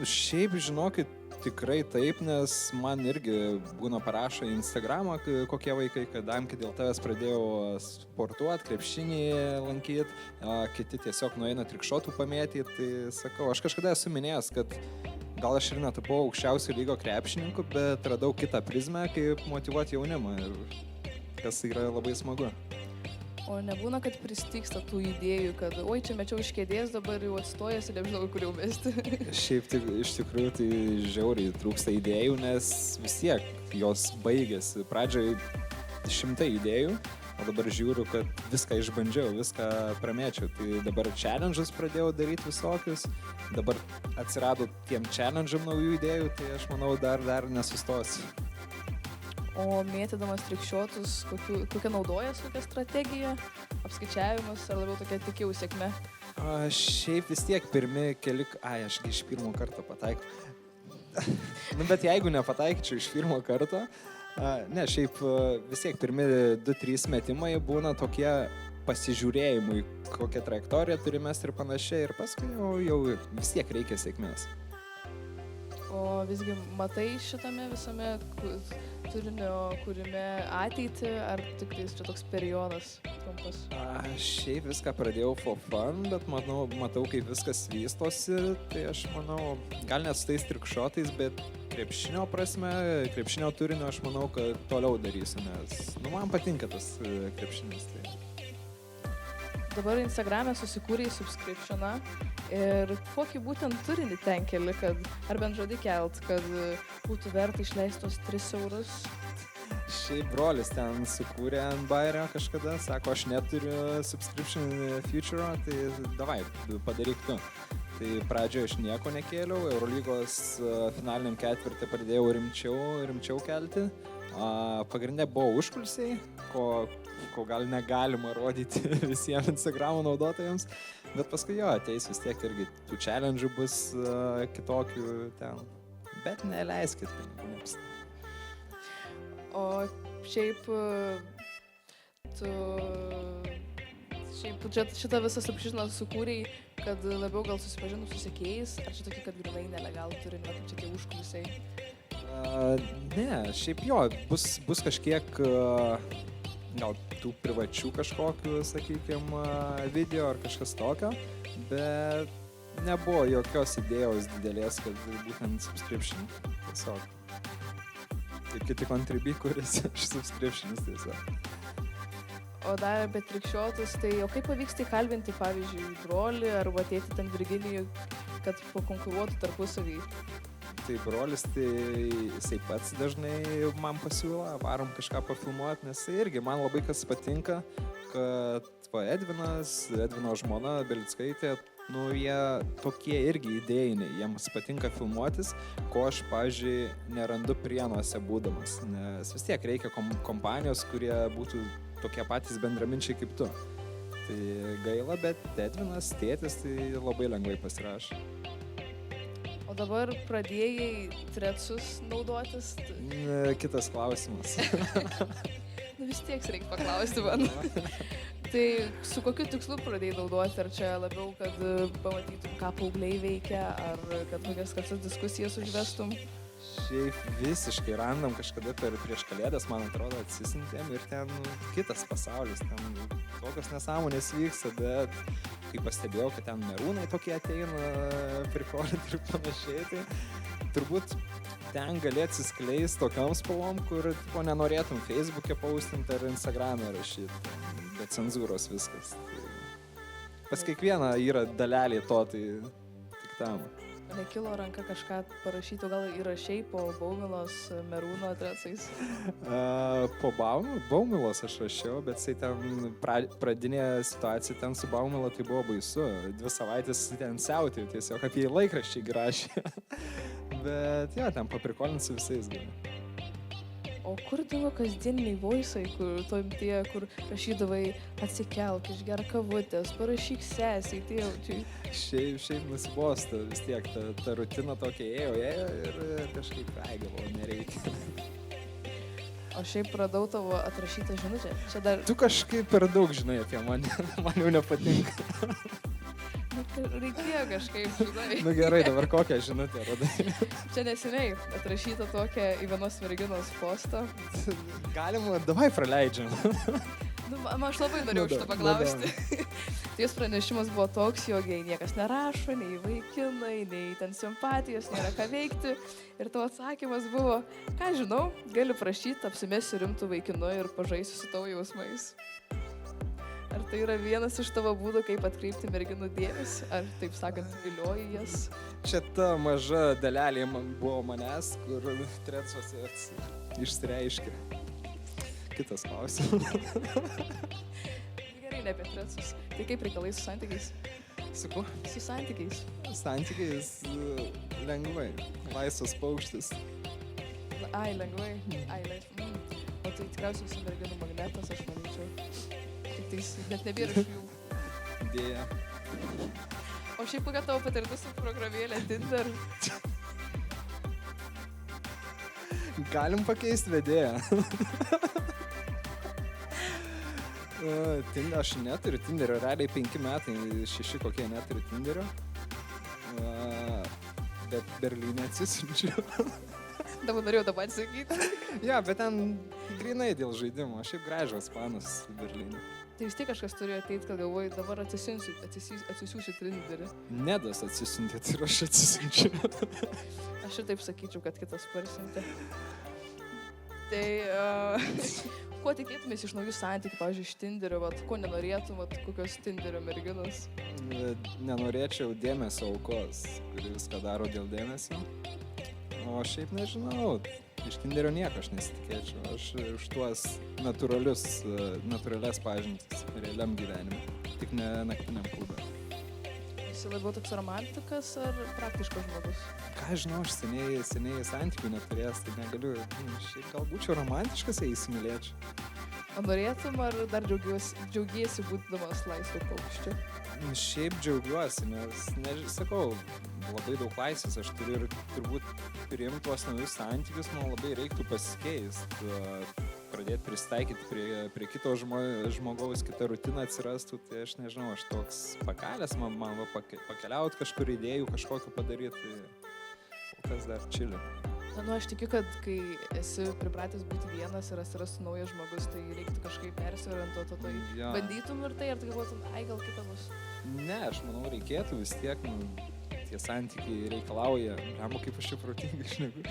Šiaip, žinokit, tikrai taip, nes man irgi būna parašo į Instagramą kokie vaikai, kad Damki dėl tavęs pradėjau sportuoti, krepšinį lankyti, kiti tiesiog nueina trikšotų pamėtyti. Tai sakau, aš kažkada esu minėjęs, kad gal aš ir netapau aukščiausio lygo krepšininku, bet radau kitą prizmę, kaip motyvuoti jaunimą, kas yra labai smagu. O nebūna, kad pristyksta tų idėjų, kad oi, čia mečiau iš kėdės, dabar jau atstojęs ir nežinau, kur jau mesti. Šiaip iš tikrųjų tai žiauriai trūksta idėjų, nes vis tiek jos baigėsi. Pradžioje 100 idėjų, o dabar žiūriu, kad viską išbandžiau, viską pramėčiau. Tai dabar challenge'us pradėjau daryti visokius, dabar atsirado tiem challenge'am naujų idėjų, tai aš manau dar nesustosiu. O mėtydamas trikšiotus, kokią naudojas tokią strategiją, apskaičiavimus ar labiau tokia tikėjau sėkme? Šiaip vis tiek pirmi keli... Ašgi iš pirmo karto pataikau. Bet jeigu nepataikyčiau iš pirmo karto, šiaip vis tiek pirmi 2-3 metimai būna tokie pasižiūrėjimui, kokią trajektoriją turi mesti ir panašiai, ir paskui jau vis tiek reikia sėkmės. O visgi matai šitame visame turinio kūrime ateitį, ar tik tai čia toks periodas trumpas? Šiaip viską pradėjau for fun, bet matau, kaip viskas vystosi, tai aš manau, gal net su tais trikšotais, bet krepšinio prasme, krepšinio turinio aš manau, kad toliau darysiu, nes man patinka tas krepšinis. Tai. Dabar Instagram'e susikūrei subscriptioną ir kokį būtent turinį ten keli, ar bent žodį kelt, kad būtų verta išleistos 3 eurus? Šiaip brolis ten sukūrė ant bairio kažkada, sako, aš neturiu subscription future, tai davai, padaryk tu. Tai pradžioje aš nieko nekėliau, Eurolygos finaliniam ketvirtį pradėjau rimčiau kelti. Pagrindė buvo užkulisiai, ko gal negalima rodyti visiems Instagramo naudotojams, bet paskui ateis vis tiek irgi tų challenge'ų bus kitokių ten, bet neleiskit pinigų. O šiaip šitą visą subscriptioną sukūrei, kad labiau gal susipažintų su sekėjais, ar čia tokie, kad grinai nelegalų turinį, kaip čia tie užkulisiai? Ne, šiaip bus kažkiek gal tų privačių kažkokių, sakykime, video ar kažkas tokio, bet nebuvo jokios idėjos didelės, kad būtent subscription tiesiog. Kaip kiti contribui, kuris iš subscriptionis tiesiog. O dar apie trikšiotus, tai o kaip pavyksta įkalbinti, pavyzdžiui, brolį arba tėtį ten Virginijų, kad pakonkuruotų tarpusavį? Tai brolis, tai jisai pats dažnai man pasiūlo, varom kažką pafilmuoti, nes irgi man labai kas patinka, kad Edvino žmona Belickaitė, jie tokie irgi idėjiniai, jiems patinka filmuotis, ko aš, pavyzdžiui, nerandu Prienuose būdamas, nes vis tiek reikia kompanijos, kurie būtų tokie patys bendraminčiai kaip tu. Tai gaila, bet Edvinas, tėtis, tai labai lengvai pasirašo. O dabar pradėjai threadsus naudotis? Kitas klausimas. Vis tiek reikia paklausti man. Tai su kokiu tikslu pradėjai naudoti? Ar čia labiau, kad pamatytum, ką paaugliai veikia, ar kad kokias diskusijas užvestum? Šiaip visiškai random kažkada prieš Kalėdas, man atrodo, atsisintėm ir ten kitas pasaulis, ten tokios nesąmonės vyksta, bet kai pastebėjau, kad ten merūnai tokie ateina prikolinti ir panašiai, tai turbūt ten gali atsiskleisti tokiom spalvom, kur nenorėtum Facebook'e paustinti ar Instagram'e rašyti, be cenzūros viskas. Tai pas kiekvieną yra dalelė to, tai tik temą. Nekilo ranka kažką parašyti, o gal įrašiai po Baumilos Merūno adresais. Po Baumilos aš rašiau, bet jisai ten pradinė situacija ten su Baumilo tai buvo baisu. 2 savaitės ten siautė, tiesiog apie laikraščiai grašė. Bet jo, ten paprikolinsiu visais gal. O kur dingo kasdieniniai voisai, kur rašydavai atsikelk, išgerk kavutės, parašyk sesiai, tėvčiui. Šiaip nusibosta vis tiek, ta rutina tokia ėjo ir kažkaip galvoju, nereikia. O šiaip radau tavo atrašytą žinutę. Čia dar Tu kažkaip per daug žinai apie mane, man jau nepatinka. reikėjo kažkaip, žinai. Nu gerai, dabar kokią žinutę radai? Čia neseniai atrašyta tokia į vienos merginos postą. Galima, davai praleidžiam. Nu, aš labai norėjau šitą paklausti. Ties pranešimas buvo toks, jog jai niekas nerašo, nei vaikinai, nei ten simpatijos, nėra ką veikti. Ir tavo atsakymas buvo, ką žinau, gali prašyti, apsimesiu rimtų vaikinu ir pažaisiu su tavo jausmais. Ar tai yra vienas iš tavo būdų, kaip atkreipti merginų dėmesį? Ar, taip sakant, vilioji jas? Čia ta maža dalelė buvo manęs, kur Trecos išsireiškė. Kitas klausimas. Gerai, ne apie Trecus. Tai kaip reikalai su santykiais? Su kuo? Su santykiais. Santykiais lengvai. Laisvas paukštis. Ai, lengvai. O tai tikriausiai su merginų magnetas, aš manyčiau. Tik tais, net nebėra iš jų. Dėja. O šiaip kokia tavo patirtis su programėlė Tinder? Galim pakeisti vedėją. Aš neturiu Tinderio, realiai 5 metai, 6 kokie neturiu Tinderio. Bet Berlyne atsisinčiu. Dabar norėjau dabar sakyti. Ja, bet ten grinai dėl žaidimo, šiaip gražios panas Berlyne. Tai vis tiek kažkas turėjo ateiti, kad galvoju, dabar atsisiųsiu Tinderį. Nedas atsisiuntėt ir aš atsisinčiu. Aš ir taip sakyčiau, kad kitas parsintė. Tai kuo tikėtumės iš naujų santykių, pavyzdžiui, iš Tinderio, ko nenorėtum, kokios Tinderio merginos? Nenorėčiau dėmesio aukos, kuri viską daro dėl dėmesio. O šiaip nežinau, iš Tinderio nieko aš nesitikėčiau. Aš už tuos natūralias pažintis realiam gyvenime, tik ne naktiniam klube. Esi labiau toks romantikas ar praktiškas žmogus? Ką žinau, aš seniai santykių neturėjęs, tai negaliu. Šiaip gal būčiau romantiškas, jei įsimylėčiau. O norėtum ar dar džiaugiesi būdamas laisvu paukščiu? Šiaip džiaugiuosi, nes, sakau, labai daug laisvės, aš turiu ir turbūt priimti tuos naujus santykius, man labai reiktų pasikeisti, pradėti pristaikyti prie kito žmogaus, kita rutina atsirastų, tai aš nežinau, aš toks pakalęs, man pakeliauti kažkur idėjų, kažkokiu padaryti, o kas dar čili. Nu, aš tikiu, kad kai esi pripratęs būti vienas ir atsirastų naujas žmogus, tai reiktų kažkaip persiorientuoti, tai Ja. bandytum ir tai, ar tai galvotum, ai, gal kita bus. Ne, aš manau, reikėtų vis tiek, tie santykiai reikalauja, kaip aš čia protingai šneku,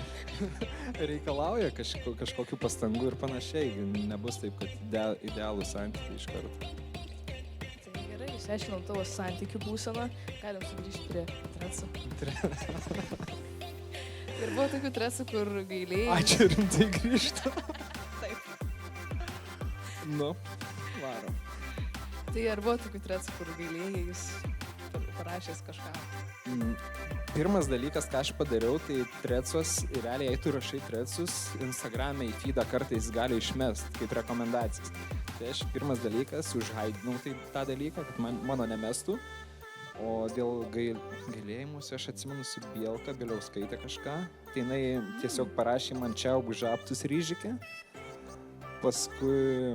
reikalauja kažkokių pastangų ir panašiai, nebus taip, kad idealų santykiai iš karto. Tai gerai, išsiaiškinom tavo santykių būseną, galim sugrįžti prie Trecų. Ir buvo tokių Trecų, kur gailėjai. Ačiū, rimtai grįžtu. Taip. Nu, varo. Tai ar buvo tokių Trecų, kur gailėjai, jūs parašęs kažką? Pirmas dalykas, ką aš padariau, tai Trecos, ir realiai, jei tu rašai Trecus, Instagram'e į feedą kartais gali išmest kaip rekomendacijas. Tai aš pirmas dalykas, užhaidinau tą dalyką, kad mano nemestų. O dėl gailėjimus aš atsimenu su Bielka, Bieliauskaitė kažką. Tai jinai tiesiog parašė man čia užaptus ryžikė. Paskui,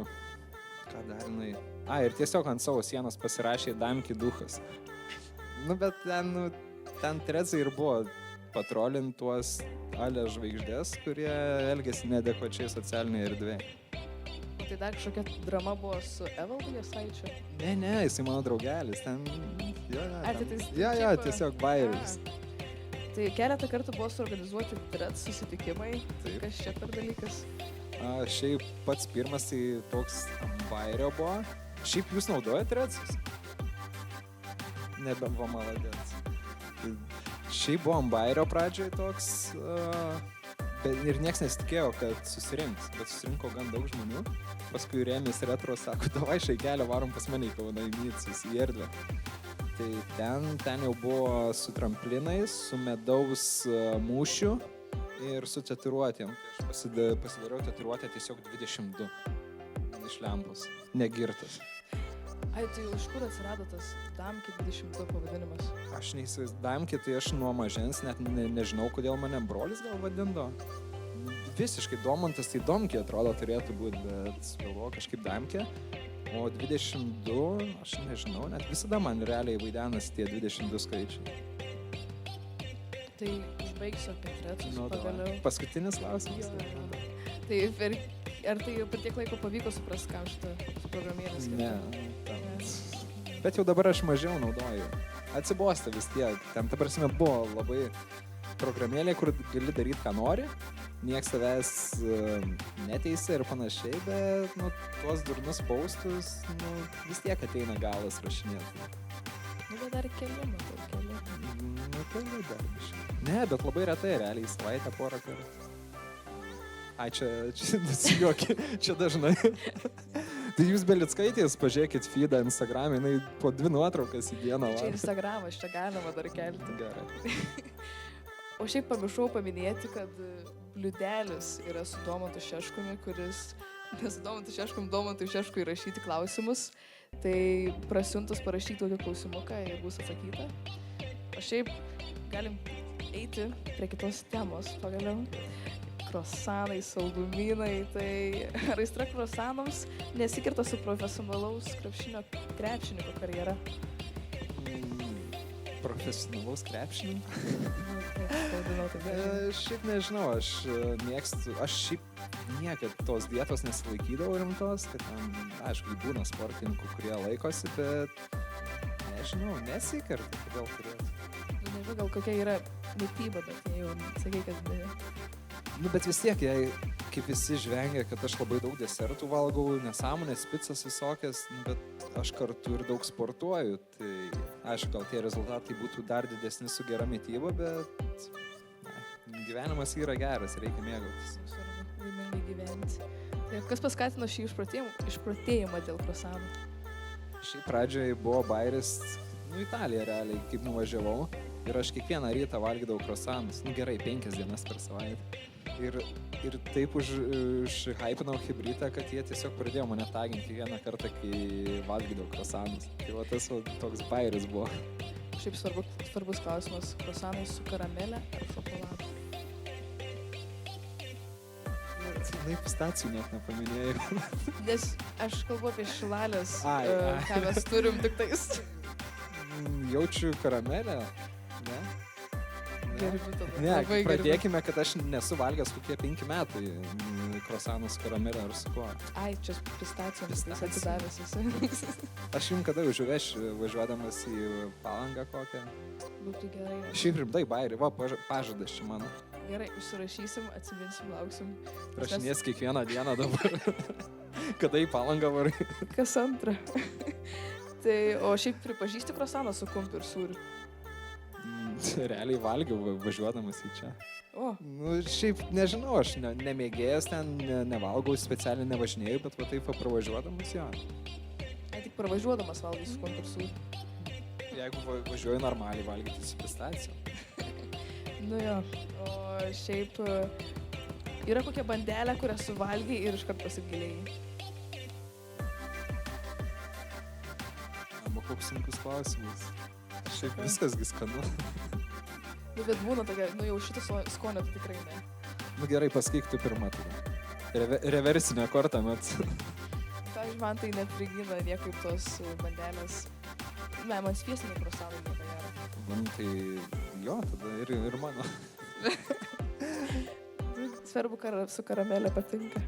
ką dar jinai... Ir tiesiog ant savo sienos pasirašė Damki duchas. Nu, bet ten Trecai ir buvo patrolint tuos ale žvaigždės, kurie elgėsi neadekvačiai socialinėje erdvėje. Tai dar kažkokia drama buvo su Evaldu Jasaičiu? Ne, jisai mano draugelis, ten... Tai tiesiog bairis. Tai keletą kartų buvo suorganizuoti Trecų susitikimai. Taip. Kas čia per dalykas? Šiaip pats pirmas tai toks bairio buvo. Šiaip jūs naudojate Trecus? Nebeva maladėts. Šiaip buvom bairio pradžioj toks, bet ir nieks nesitikėjo, kad susirinks, bet susirinko gan daug žmonių. Paskui Remis retro sako, davai šaikelio varom pas mane į Kauną į Mytsus, į erdvę. Tai ten jau buvo su tramplinais, su medaus mūšiu ir su tatuiruotėm. Aš pasidariau tatuiruotę tiesiog 22 iš lempos, negirtas. Ai, tai iš kur atsirado tas Damki 22 pavadinimas? Aš neįsivaizduoju, Damki, tai aš nuo mažens net nežinau, kodėl mane brolis gal vadindavo. Visiškai Domantas, tai Domki atrodo turėtų būti, bet galvoju kažkaip Damki. O 22, aš nežinau, net visada man realiai vaidenasi tie 22 skaičiai. Tai užbaigsiu apie trečius Nu, pagaliau. paskutinis klausimas. Jo. Tai ar tai per tiek laiko pavyko suprasti, kam šitą programėlę skirta? Ne. Bet jau dabar aš mažiau naudoju. Atsibosta vis tiek. Ten, ta prasme, buvo labai programėlė, kur gali daryti, ką nori. Niekas tavęs neteisė ir panašiai, bet tuos durnus postus vis tiek ateina galas rašinėti. Bet dar keli, matau, keli. Dar biškai. Ne, bet labai retai, realiai į savaitę porą kartų. Ai, čia nesijuoki, čia dažnai. Tai jūs Belickaitės, pažiūrėkit feedą Instagram, jinai po 2 nuotraukas į dieną. Čia Instagramas, čia galima dar kelti. Gerai. O šiaip pamiršau paminėti, kad Bliudelis yra su Domantu Šeškumi, nes Domantu Šeškui rašyti klausimus, tai prasiuntus parašyti tokį klausimuką ir bus atsakyta. O šiaip galim eiti prie kitos temos pagaliau. Krosanai, saldumynai, tai ar aistra krosanams nesikirta su profesionalaus krepšininko karjera? Profesionalaus krepšininko? Taip. Šiaip nežinau, aš mėgstu, aš šiaip niekad tos dietos nesilaikydavau rimtos, kad ten, aišku, būna sportininkų, kurie laikosi, bet nežinau, nesikerta, kodėl turėtų. Nežinau, gal kokia yra mityba, bet jau sakai, kad ne. Bet vis tiek, jei kaip visi žvengia, kad aš labai daug desertų valgau, nesąmonės, picas visokias, bet aš kartu ir daug sportuoju, tai aišku, gal tie rezultatai būtų dar didesni su gera mityba, bet gyvenimas yra geras, reikia mėgautis. Svarbu laimingai gyventi. Tai kas paskatino šį išprotėjimą dėl krosanų? Šiaip pradžioje buvo bairis, Italija realiai, kaip nuvažiavau. Ir aš kiekvieną rytą valgydavau krosanus. Gerai, 5 dienas per savaitę. Ir taip užhypinau hibritą, kad jie tiesiog pradėjo mane taginti kiekvieną kartą, kai valgydavau krosanus. Tai va tas toks bairis buvo. Šiaip svarbus klausimas. Krosanai su karamelė ar šokoladu? Na, pistacijų net nepaminėjau. Nes aš kalbu apie šilalės, Ai. ką mes turim tik tais. Jaučiu karamelę. Ne? Gerbiu tada. Ne, Labai gerbiu. pradėkime, kad aš nesu valgęs kokie 5 metai krosanus karamelę ar su kuo. Ai, čia pistacijoms Pistacijom. atsidavęs esi. Aš jums kada užvešiu važiuodamas į Palangą kokią. Būtų gerai. Šiaip rimtai bairį, va, pažadas čia mano. Gerai, užsirašysim, atsiminsim, lauksim. Rašinės kiekvieną dieną dabar. Kada į Palangą varai. Kas antrą. Tai, o šiaip pripažįsti krosaną su kumpiu ir sūriu? Realiai valgiau važiuodamas į čia. O, Šiaip nežinau, aš nemėgėjęs ten, nevalgau, specialiai nevažinėjau, bet va taip pravažiuodamas jo. tik pravažiuodamas valgai su kumpiu ir sūriu. Jeigu važiuoju normaliai valgyti su pistacijom. Nu jo, o šiaip yra kokia bandelė, kurią suvalgai ir iškart pasigilėjai. Arba koks sunkus klausimas. Šiaip viskasgi skanu. Nu, bet būna tokia, nu jau šitą skonio tai tikrai ne. Nu gerai, pasakyk tu pirmą tada. Reversinę kortą met. Pavyzdžiui, man tai neprigina niekaip tos bandelės. Ne, man sviestiniai kruasanai nieko nėra. Man tai jo, tada ir mano. Svarbu, su karamelė patinka.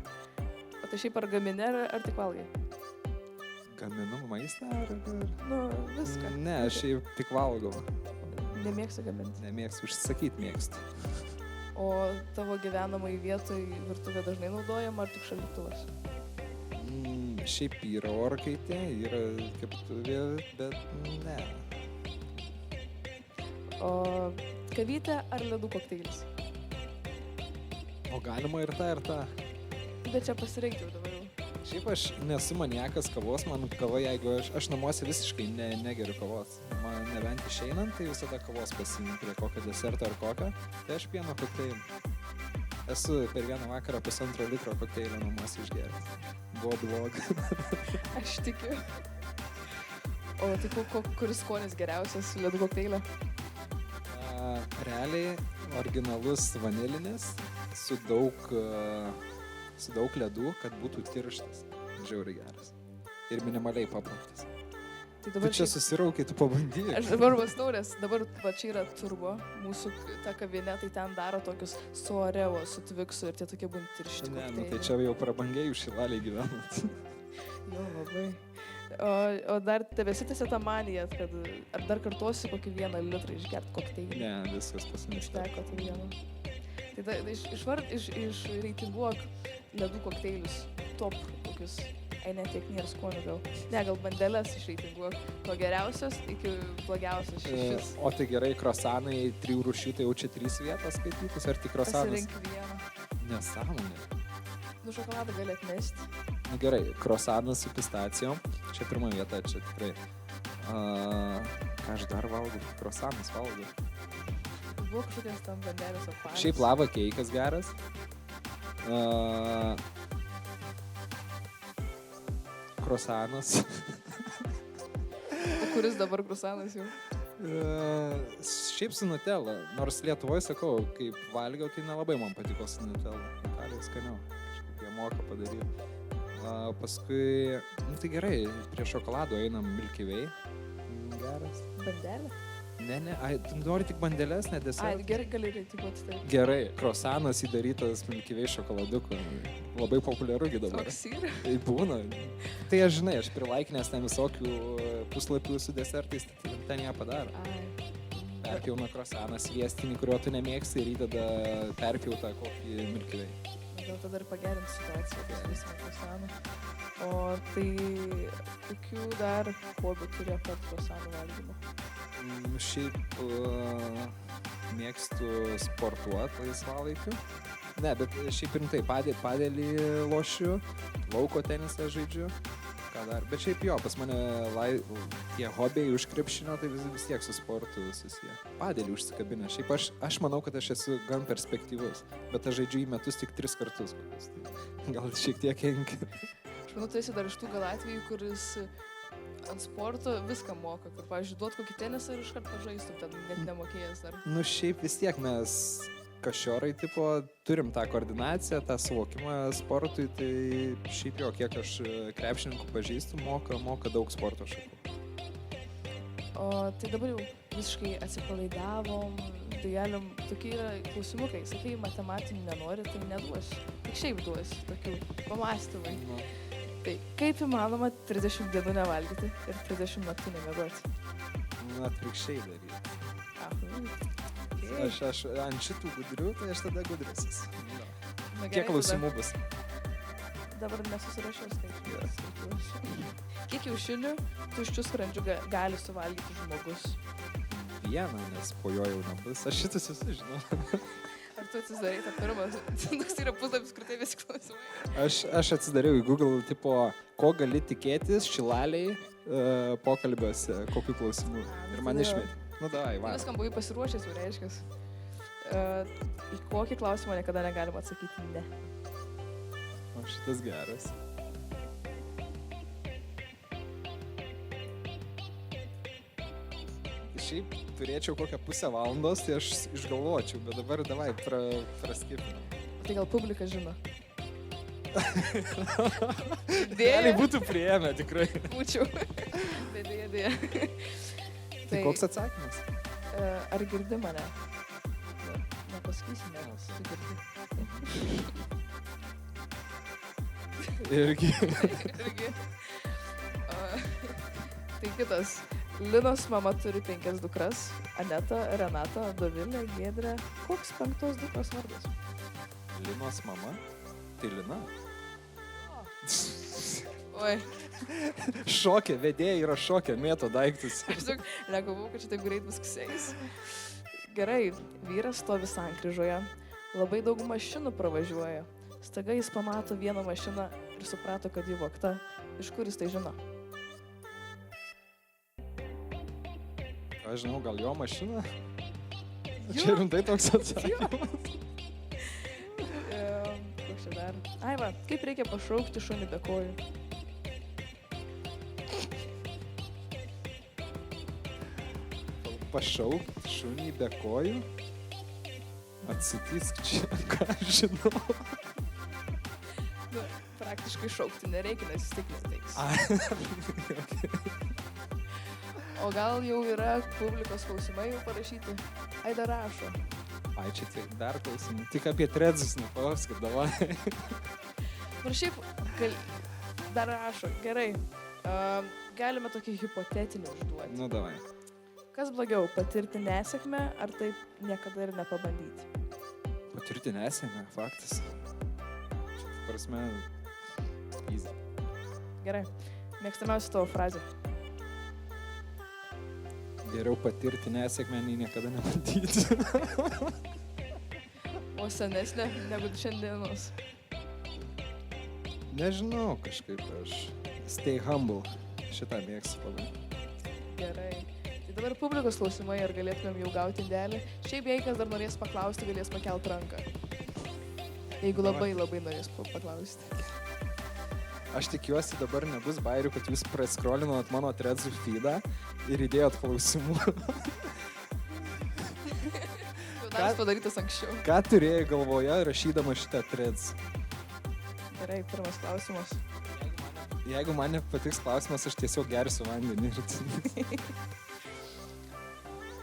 O tai šiaip ar gamini, ar tik valgai? Gaminu maistą ar... Nu, viską. Ne, aš šiaip tik valgau. Nemėgstu gaminti. Nemėgstu, užsisakyti mėgstu. O tavo gyvenamai vietoj virtuvė dažnai naudojama ar tik šaldytuvas? Šiaip yra orkaitė, yra keptuvė, bet ne. O Kavytė ar ledų kokteilis? O galima ir tą. Bet čia pasirinkti jau dabar jau. Šiaip aš nesu maniakas kavos, man kava, jeigu aš namuose visiškai negeriu kavos. Man nebent išeinant, tai visada kavos pasiimu prie kokio deserto ar kokio. Tai aš pieno kokteilį. Esu per vieną vakarą 1,5 litro kokteilio namuose išgeręs. Buvo bloga. Aš tikiu. O tai kuris skonis geriausias ledų kokteilio? Realiai originalus vanilinis su daug ledų, kad būtų tirštas. Žiauriai geras. Ir minimaliai paplaktas. Tai Tu dabar čia susiraukai, tu pabandyk. Aš dabar mąstau, nes dabar va čia yra turbo, mūsų ta kavinė, tai ten daro tokius su oreo, su tviksu ir tie tokie būna tiršti. Ne, nu tai čia jau prabangiai už šilaliai gyvenat. Jo, labai. O dar tebesitėsi tą maniją, kad ar dar kartuosi kokį 1 litrą išgerti kokteilį? Ne, viskas pasimestė. Užteko tai vieno. Tai išreitinguok ledų kokteilius, top kokius. Ne, tiek nėra skonių gal. Ne, gal bandelės išreitinguok. Nuo geriausios iki blogiausios 6. O tai gerai, krosanai 3 rūšių, tai jau čia 3 vietos skaitytis, ar tik krosanas? Pasirink vieną. Nesąmonė. Nu, šokoladą gali atmesti. Na gerai, krosanas su pistacijom. Čia pirma vieta, čia tikrai. Ką aš dar valgau? Krosanas valgau. Buvo kažkokios tam bandelės apvalis. Šiaip lava keikas geras. Krosanas. O kuris dabar krusanas jau? Šiaip su Nutella. Nors Lietuvoje, sakau, kaip valgiau, tai nelabai man patiko su Nutella. Italijoje skaniau. Kažkaip jie moka padaryti. Paskui, nu tai gerai, prie šokolado einam Milky Way. Geras. Bandelė? Ne, tu nori tik bandelės, ne desertą? Gerai, gali reitinguoti tai. Gerai, krosanas įdarytas Milky Way šokoladuku. Labai populiarugi dabar. Toks yra. Tai būna. Tai aš žinai, aš prilaikinęs ten visokių puslapių su desertais, tai ten ją padaro. Perpjauna krosaną sviestinį, kurio tu nemėgsti ir įdeda perpjautą kokį Milky Way. Gal tada ir pagerinti situaciją, kai visame krosanų. O tai kokių dar hobių turi apart krosanų valgymo? Šiaip mėgstu sportuoti laisvalaikiu. Ne, bet šiaip rimtai padėlį lošiu, lauko tenisą žaidžiu. Ką dar? Bet šiaip jo, pas mane tie hobiai už krepšinio, tai vis tiek su sportu susiję. Padėlį užsikabinę. Šiaip aš manau, kad aš esu gan perspektyvus, bet aš žaidžiu į metus tik 3 kartus. Gal šiek tiek kenkia. Aš manau, tu esi dar iš tų gal atvejų, kuris ant sporto viską moka, kur, pavyzdžiui, duot kokį tenisą ir iškart pažaistum, ten net nemokėjęs dar. Nu, šiaip vis tiek mes kažiorai, tipo, turim tą koordinaciją, tą suvokimą sportui, tai šiaip jo, kiek aš krepšininkų pažįstu, moka daug sporto šakų. O tai dabar jau visiškai atsipalaidavom, tai galim, tokie yra klausimukai, sakai, matematinių nenori, tai neduosiu. Tik šiaip duosiu, tokių pamastymai. Tai kaip įmanoma 30 dienų nevalgyti ir 30 naktų nemiegoti? Na, atvirkščiai daryti. Okay. Aš ant šitų gudrių, tai aš tada gudresis. Na, Kiek klausimų bus? Dabar nesusirašiau skaičius. Kiek kiaušinių tuščių skrandžių gali suvalgyti žmogus? Vieną, nes po jo jau nebus. Aš šitas visus žinau. Ar tu atsidarai tą pirmą? Toks yra puslapis, kur tai visi klausimai. Aš atsidariau į Google, tipo, ko gali tikėtis šilaliai pokalbiuose, kokių klausimų. Ir man išmetė. Nu, davai, va. Viskam buvai pasiruošęs, jau reiškias. Į kokį klausimą niekada negalima atsakyti ne. O šitas geras. Šiaip turėčiau kokią pusę valandos, tai aš išgalvočiau, bet dabar davai praskipinam. Tai gal publika žino. Gali būtų priėmę, tikrai. Būčiau. Tai dėja. Tai koks atsakymas? Ar girdi mane? Nepasakysi, ne. Tu girdi. Irgi. Tai kitas. Linos mama turi 5 dukras. Aneta, Renata, Dovilė, Giedrė. Koks 5 dukros vardas? Linos mama? Tai Lina? Oi. Šokė, vedėjai yra šokė, mėto daiktus. Aš tik negalvau, kad čia taip greit viskas eis. Gerai, vyras stovi sankryžoje, labai daug mašinų pravažiuoja. Staiga jis pamato vieną mašiną ir suprato, kad ji vogta. Iš kur jis tai žino? Aš žinau, gal jo mašina? Jo. Čia rimtai toks atsakymas. Koks čia dar? Ai va, kaip reikia pašaukti šunį be kojų? Pašaukti šunį be kojų? Atsitysk čia, ką aš žinau. Nu, praktiškai šaukti nereikia, nes jis tik nesteiks. O gal jau yra publikos klausimai jau parašyti? Ai, dar rašo. Ai, čia tik dar klausimai. Tik apie tredzus nepauskit, davai. Ir šiaip, dar rašo. Gerai. Galime tokį hipotetinį užduoti. Nu, davai. Kas blogiau, patirti nesėkmę ar taip niekada ir nepabandyti? Patirti nesėkmę, faktas. Čia, prasme, easy. Gerai. Mėgstamiausia tavo frazė. Geriau patirti nesėkmę, nei niekada nebandyti. O senesnė negu šiandienos. Nežinau, kažkaip aš stay humble. Šitą mėgstu labai. Gerai. Tai dabar publikos klausimai, ar galėtumėm jau gauti indelį. Šiaip jei kas dar norės paklausti, galės pakelt ranką. Jeigu labai norės paklausti. Aš tikiuosi dabar nebus bairių, kad jūs praskrolinot mano threadsų feedą ir įdėjot klausimų. Jau darbas padarytas anksčiau. Ką turėjai galvoje rašydama šitą threads? Gerai, pirmas klausimas. Jeigu man nepatiks klausimas, aš tiesiog gersiu vandenį ir...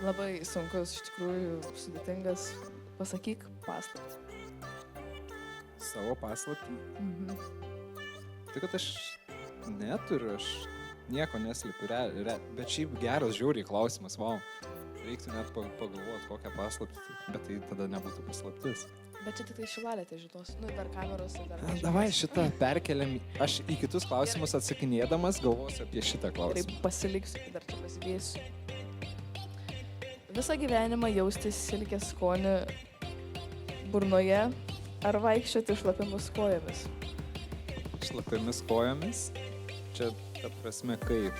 Labai sunkus, iš tikrųjų sudėtingas. Pasakyk paslaptį. Savo paslaptį? Mhm. Tai kad aš neturiu, aš nieko neslipiu, bet šiaip geras žiauriai klausimas, wow. Reiktų net pagalvoti kokią paslaptį, bet tai tada nebūtų paslaptis. Bet čia tik tai šilalėte žitos, nu dar kameros, dar Davai šitą perkeliam, aš į kitus klausimus atsakinėdamas galvosiu apie šitą Taip klausimą. pasiliksiu, dar čia pasidėsiu. Visą gyvenimą jausti silkės skonį burnoje ar vaikščioti šlapiamus kojomis? Šlapiamis kojomis, čia ta prasme kaip.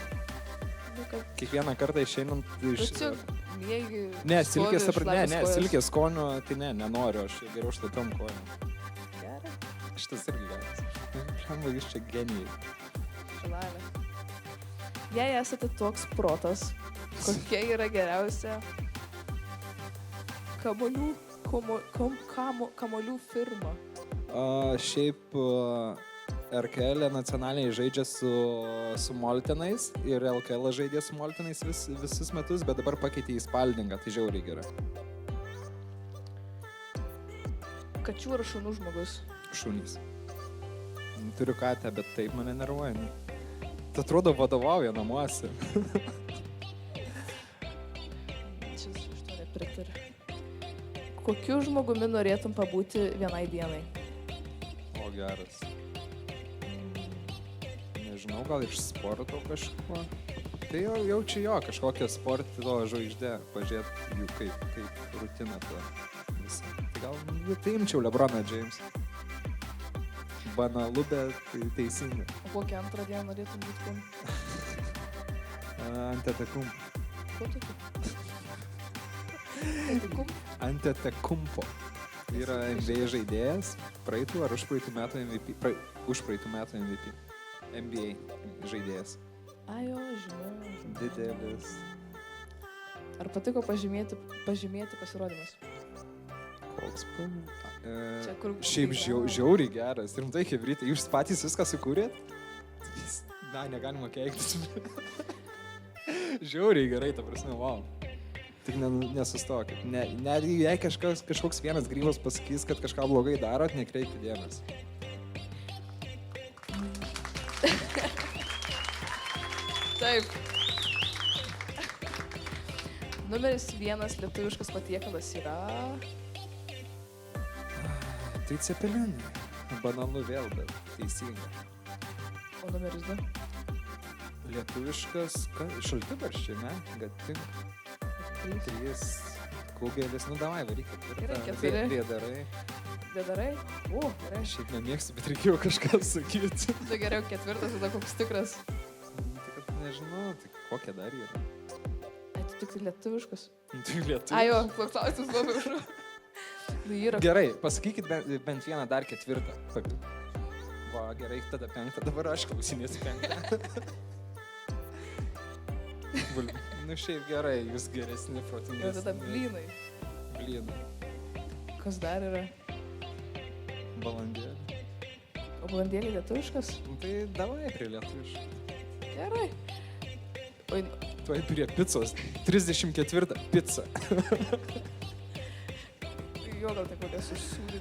Nu, kad Kiekvieną kartą išeinant iš... mėgi... Ne, silkės skonio, tai nenoriu, aš geriau šlapiam kojom. Gerai, Šitas irgi geras. Žemai, jūs čia genijai. šilalė. Jei esate toks protas, kokia yra geriausia kamolių firma? Šiaip RKL nacionaliai žaidžia su Moltenais ir LKL žaidė su Moltenais visus metus, bet dabar pakeitė į Spaldingą, tai žiauriai gerai. Kačių ar šunų žmogus? Šunys. Turiu katę, bet taip mane nervuoja. Tai atrodo vadovauja namuose. Šis iš to nepritariu. Kokiu žmogumi norėtum pabūti vienai dienai? O geras. Nežinau, gal iš sporto kažko. Tai jau čia jo, kažkokia sporto žvaigždė. Pažiūrėt jų kaip rutina to visą. Tai gal tai imčiau LeBroną Jamesą. Banalu, bet tai teisinga. O kokią antrą dieną norėtum būti kum? Antetokounmpo. Ko tokiu? Kum? Antetokounmpo. Yra NBA žaidėjas, praeitų ar užpraeitų metų MVP. Užpraeitų metų MVP. NBA žaidėjas. Ai, jo, žinau. Didelis. Ar patiko pažymėti pasirodymus? Koks Čia kur... Šiaip žiauriai geras. Rimtai, hebrytai, jūs patys viską sukūrėt? Na, negalima keiktis. Žiauriai gerai, ta prasme, wow. Tik nesustokit. Netgi jei kažkoks vienas grybas pasakys, kad kažką blogai darot, nekreipkite dėmesį. Taip. Numeris 1 lietuviškas patiekalas yra... Tai cepelinai. Banalu vėl, bet teisinga. O numeris 2? Lietuviškas šaltibarščiai, ne? Gat tinka. 3. kugelis, nu davai, varyk Gerai, ketvirtą. 4. Vėdarai. Bedarai? O, gerai. Šiaip nemėgstu, bet reikėjo kažką sakyti. Tai geriau 4, tada koks tikras. Tai kad nežinau, tai kokia dar yra. Ai, tu tik tai lietuviškas. Tai lietuvių. Ai, jo, klausimus labai užru. Tai yra. Gerai, pasakykit bent vieną dar 4. Va, gerai, tada 5, dabar aš klausinėsiu 5. Nu šiaip gerai, jūs geresni, Ir protingesni. tada blynai. Blynai. Kas dar yra? Balandėlį. O balandėlį lietuviškas? Nu, tai davai prie lietuviškų. Gerai. Oi, Tuoj prie picos. 34 pica. jo gal tai kokia susūrė.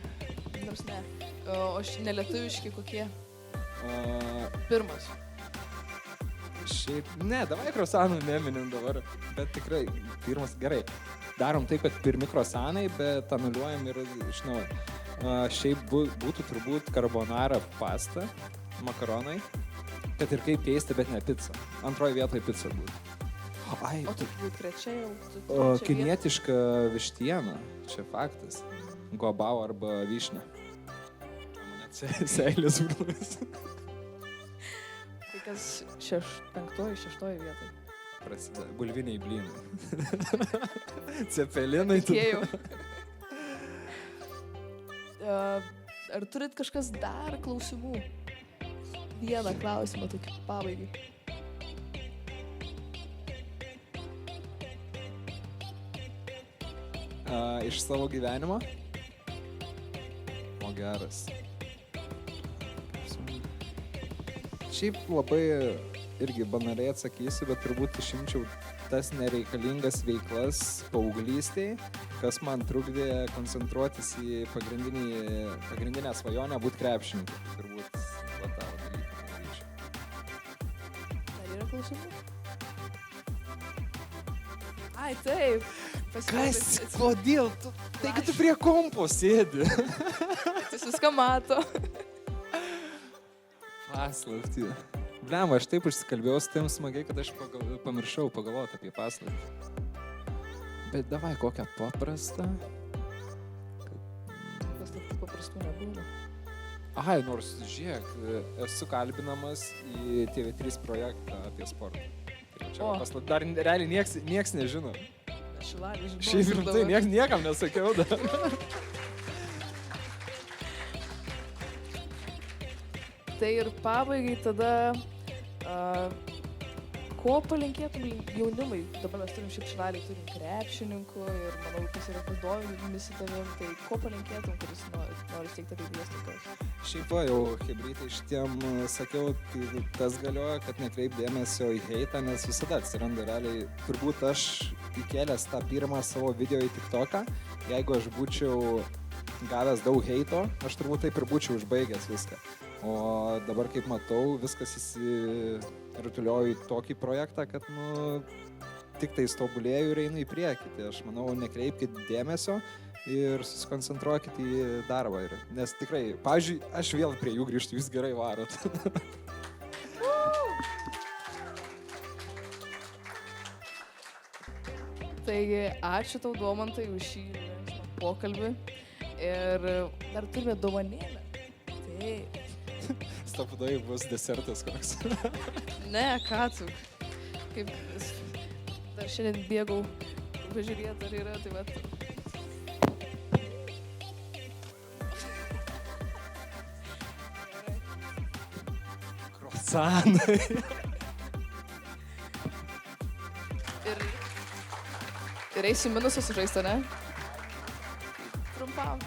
Nors ne. O nelietuviški kokie? Pirmas. Šiaip, ne, davai krosanų neminim dabar. Bet tikrai, pirmas gerai. Darom taip, kad pirmi krosanai, bet anuliuojam ir iš naujo. Šiaip būtų turbūt carbonara pasta, makaronai. Kad ir kaip keista, bet ne pizza. Antroje vietoje pizza būtų. Ai, O tu būt trečia jau? kinietiška vištiena, čia faktas. Guabao arba vyšnia. Net seilės burnas. Tai kas 5, 6 vietoj. Prasideda bulviniai blynai. Cepelinai. Tikėjau. Ar turit kažkas dar klausimų? Vieną klausimą tokį pabaigai. Iš savo gyvenimo? O geras. Šiaip labai irgi banaliai atsakysiu, bet turbūt išimčiau tas nereikalingas veiklas paauglystėje, kas man trukdė koncentruotis į pagrindinę svajonę būti krepšininku. Turbūt va tą dalyką daryčiau. Dar yra klausimų? Ai, taip. Kodėl? Taigi tu prie kompo sėdi. Jis viską mato. Paslaptį. Blem, aš taip užsikalbėjau su tavim smagiai, kad aš pamiršau pagalvoti apie paslaptį. Bet davai kokią paprastą. Paslaptų paprastų nebūna. Ai, nors žiūrėk, esu kalbinamas į TV3 projektą apie sportą. Tai čia O. paslaptį. Dar realiai nieks nežino. Šilalį žinau. Šiaip rimtai niekam nesakiau dar. Tai ir pabaigai tada, ko palinkėtum jaunimui? Dabar mes turim šiaip Šilalį, turim krepšininkų ir manau, kas yra padomimisi tavim, tai ko palinkėtum, kuris nori siekti ateities tokios? Šiaip va, jau hebrytai šitiem sakiau, tai tas galioja, kad nekreip dėmesio į heitą, nes visada atsiranda realiai. Turbūt aš įkėlęs tą pirmą savo video į TikToką, jeigu aš būčiau gavęs daug heito, aš turbūt taip ir būčiau užbaigęs viską. O dabar, kaip matau, viskas įsirutuliojo į tokį projektą, kad, tik tai tobulėju ir einu į priekį. Tai aš manau, nekreipkit dėmesio ir susikoncentruokit į darbą. Nes tikrai, pavyzdžiui, aš vėl prie jų grįžtu, jūs gerai varot. Taigi, ačiū tau, Domantai, už šį pokalbį. Ir dar turime dovanėlę. Taip. Stapudai bus desertas koks. Ne, ką tu. Kaip dar šiandien bėgau pažiūrėti, ar yra, tai vat. Krosanai. Ir eisiu minusus sužaisti, ne? Trumpam.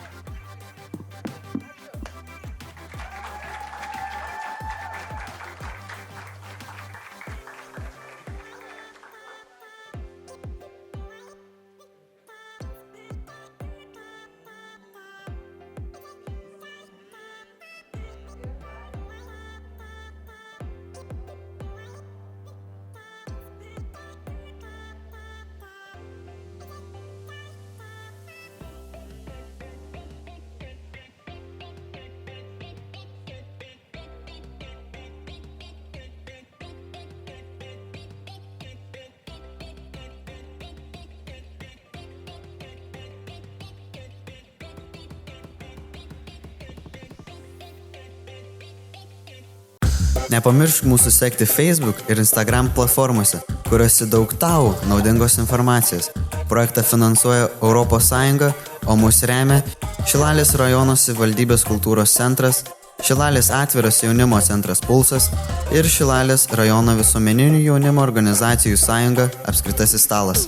Nepamiršk mūsų sekti Facebook ir Instagram platformose, kur rasi daug tau naudingos informacijos. Projektą finansuoja ES, o mus remia Šilalės rajono savivaldybės kultūros centras, Šilalės atviras jaunimo centras Pulsas ir Šilalės rajono visuomeninių jaunimo organizacijų sąjunga Apskritasis stalas.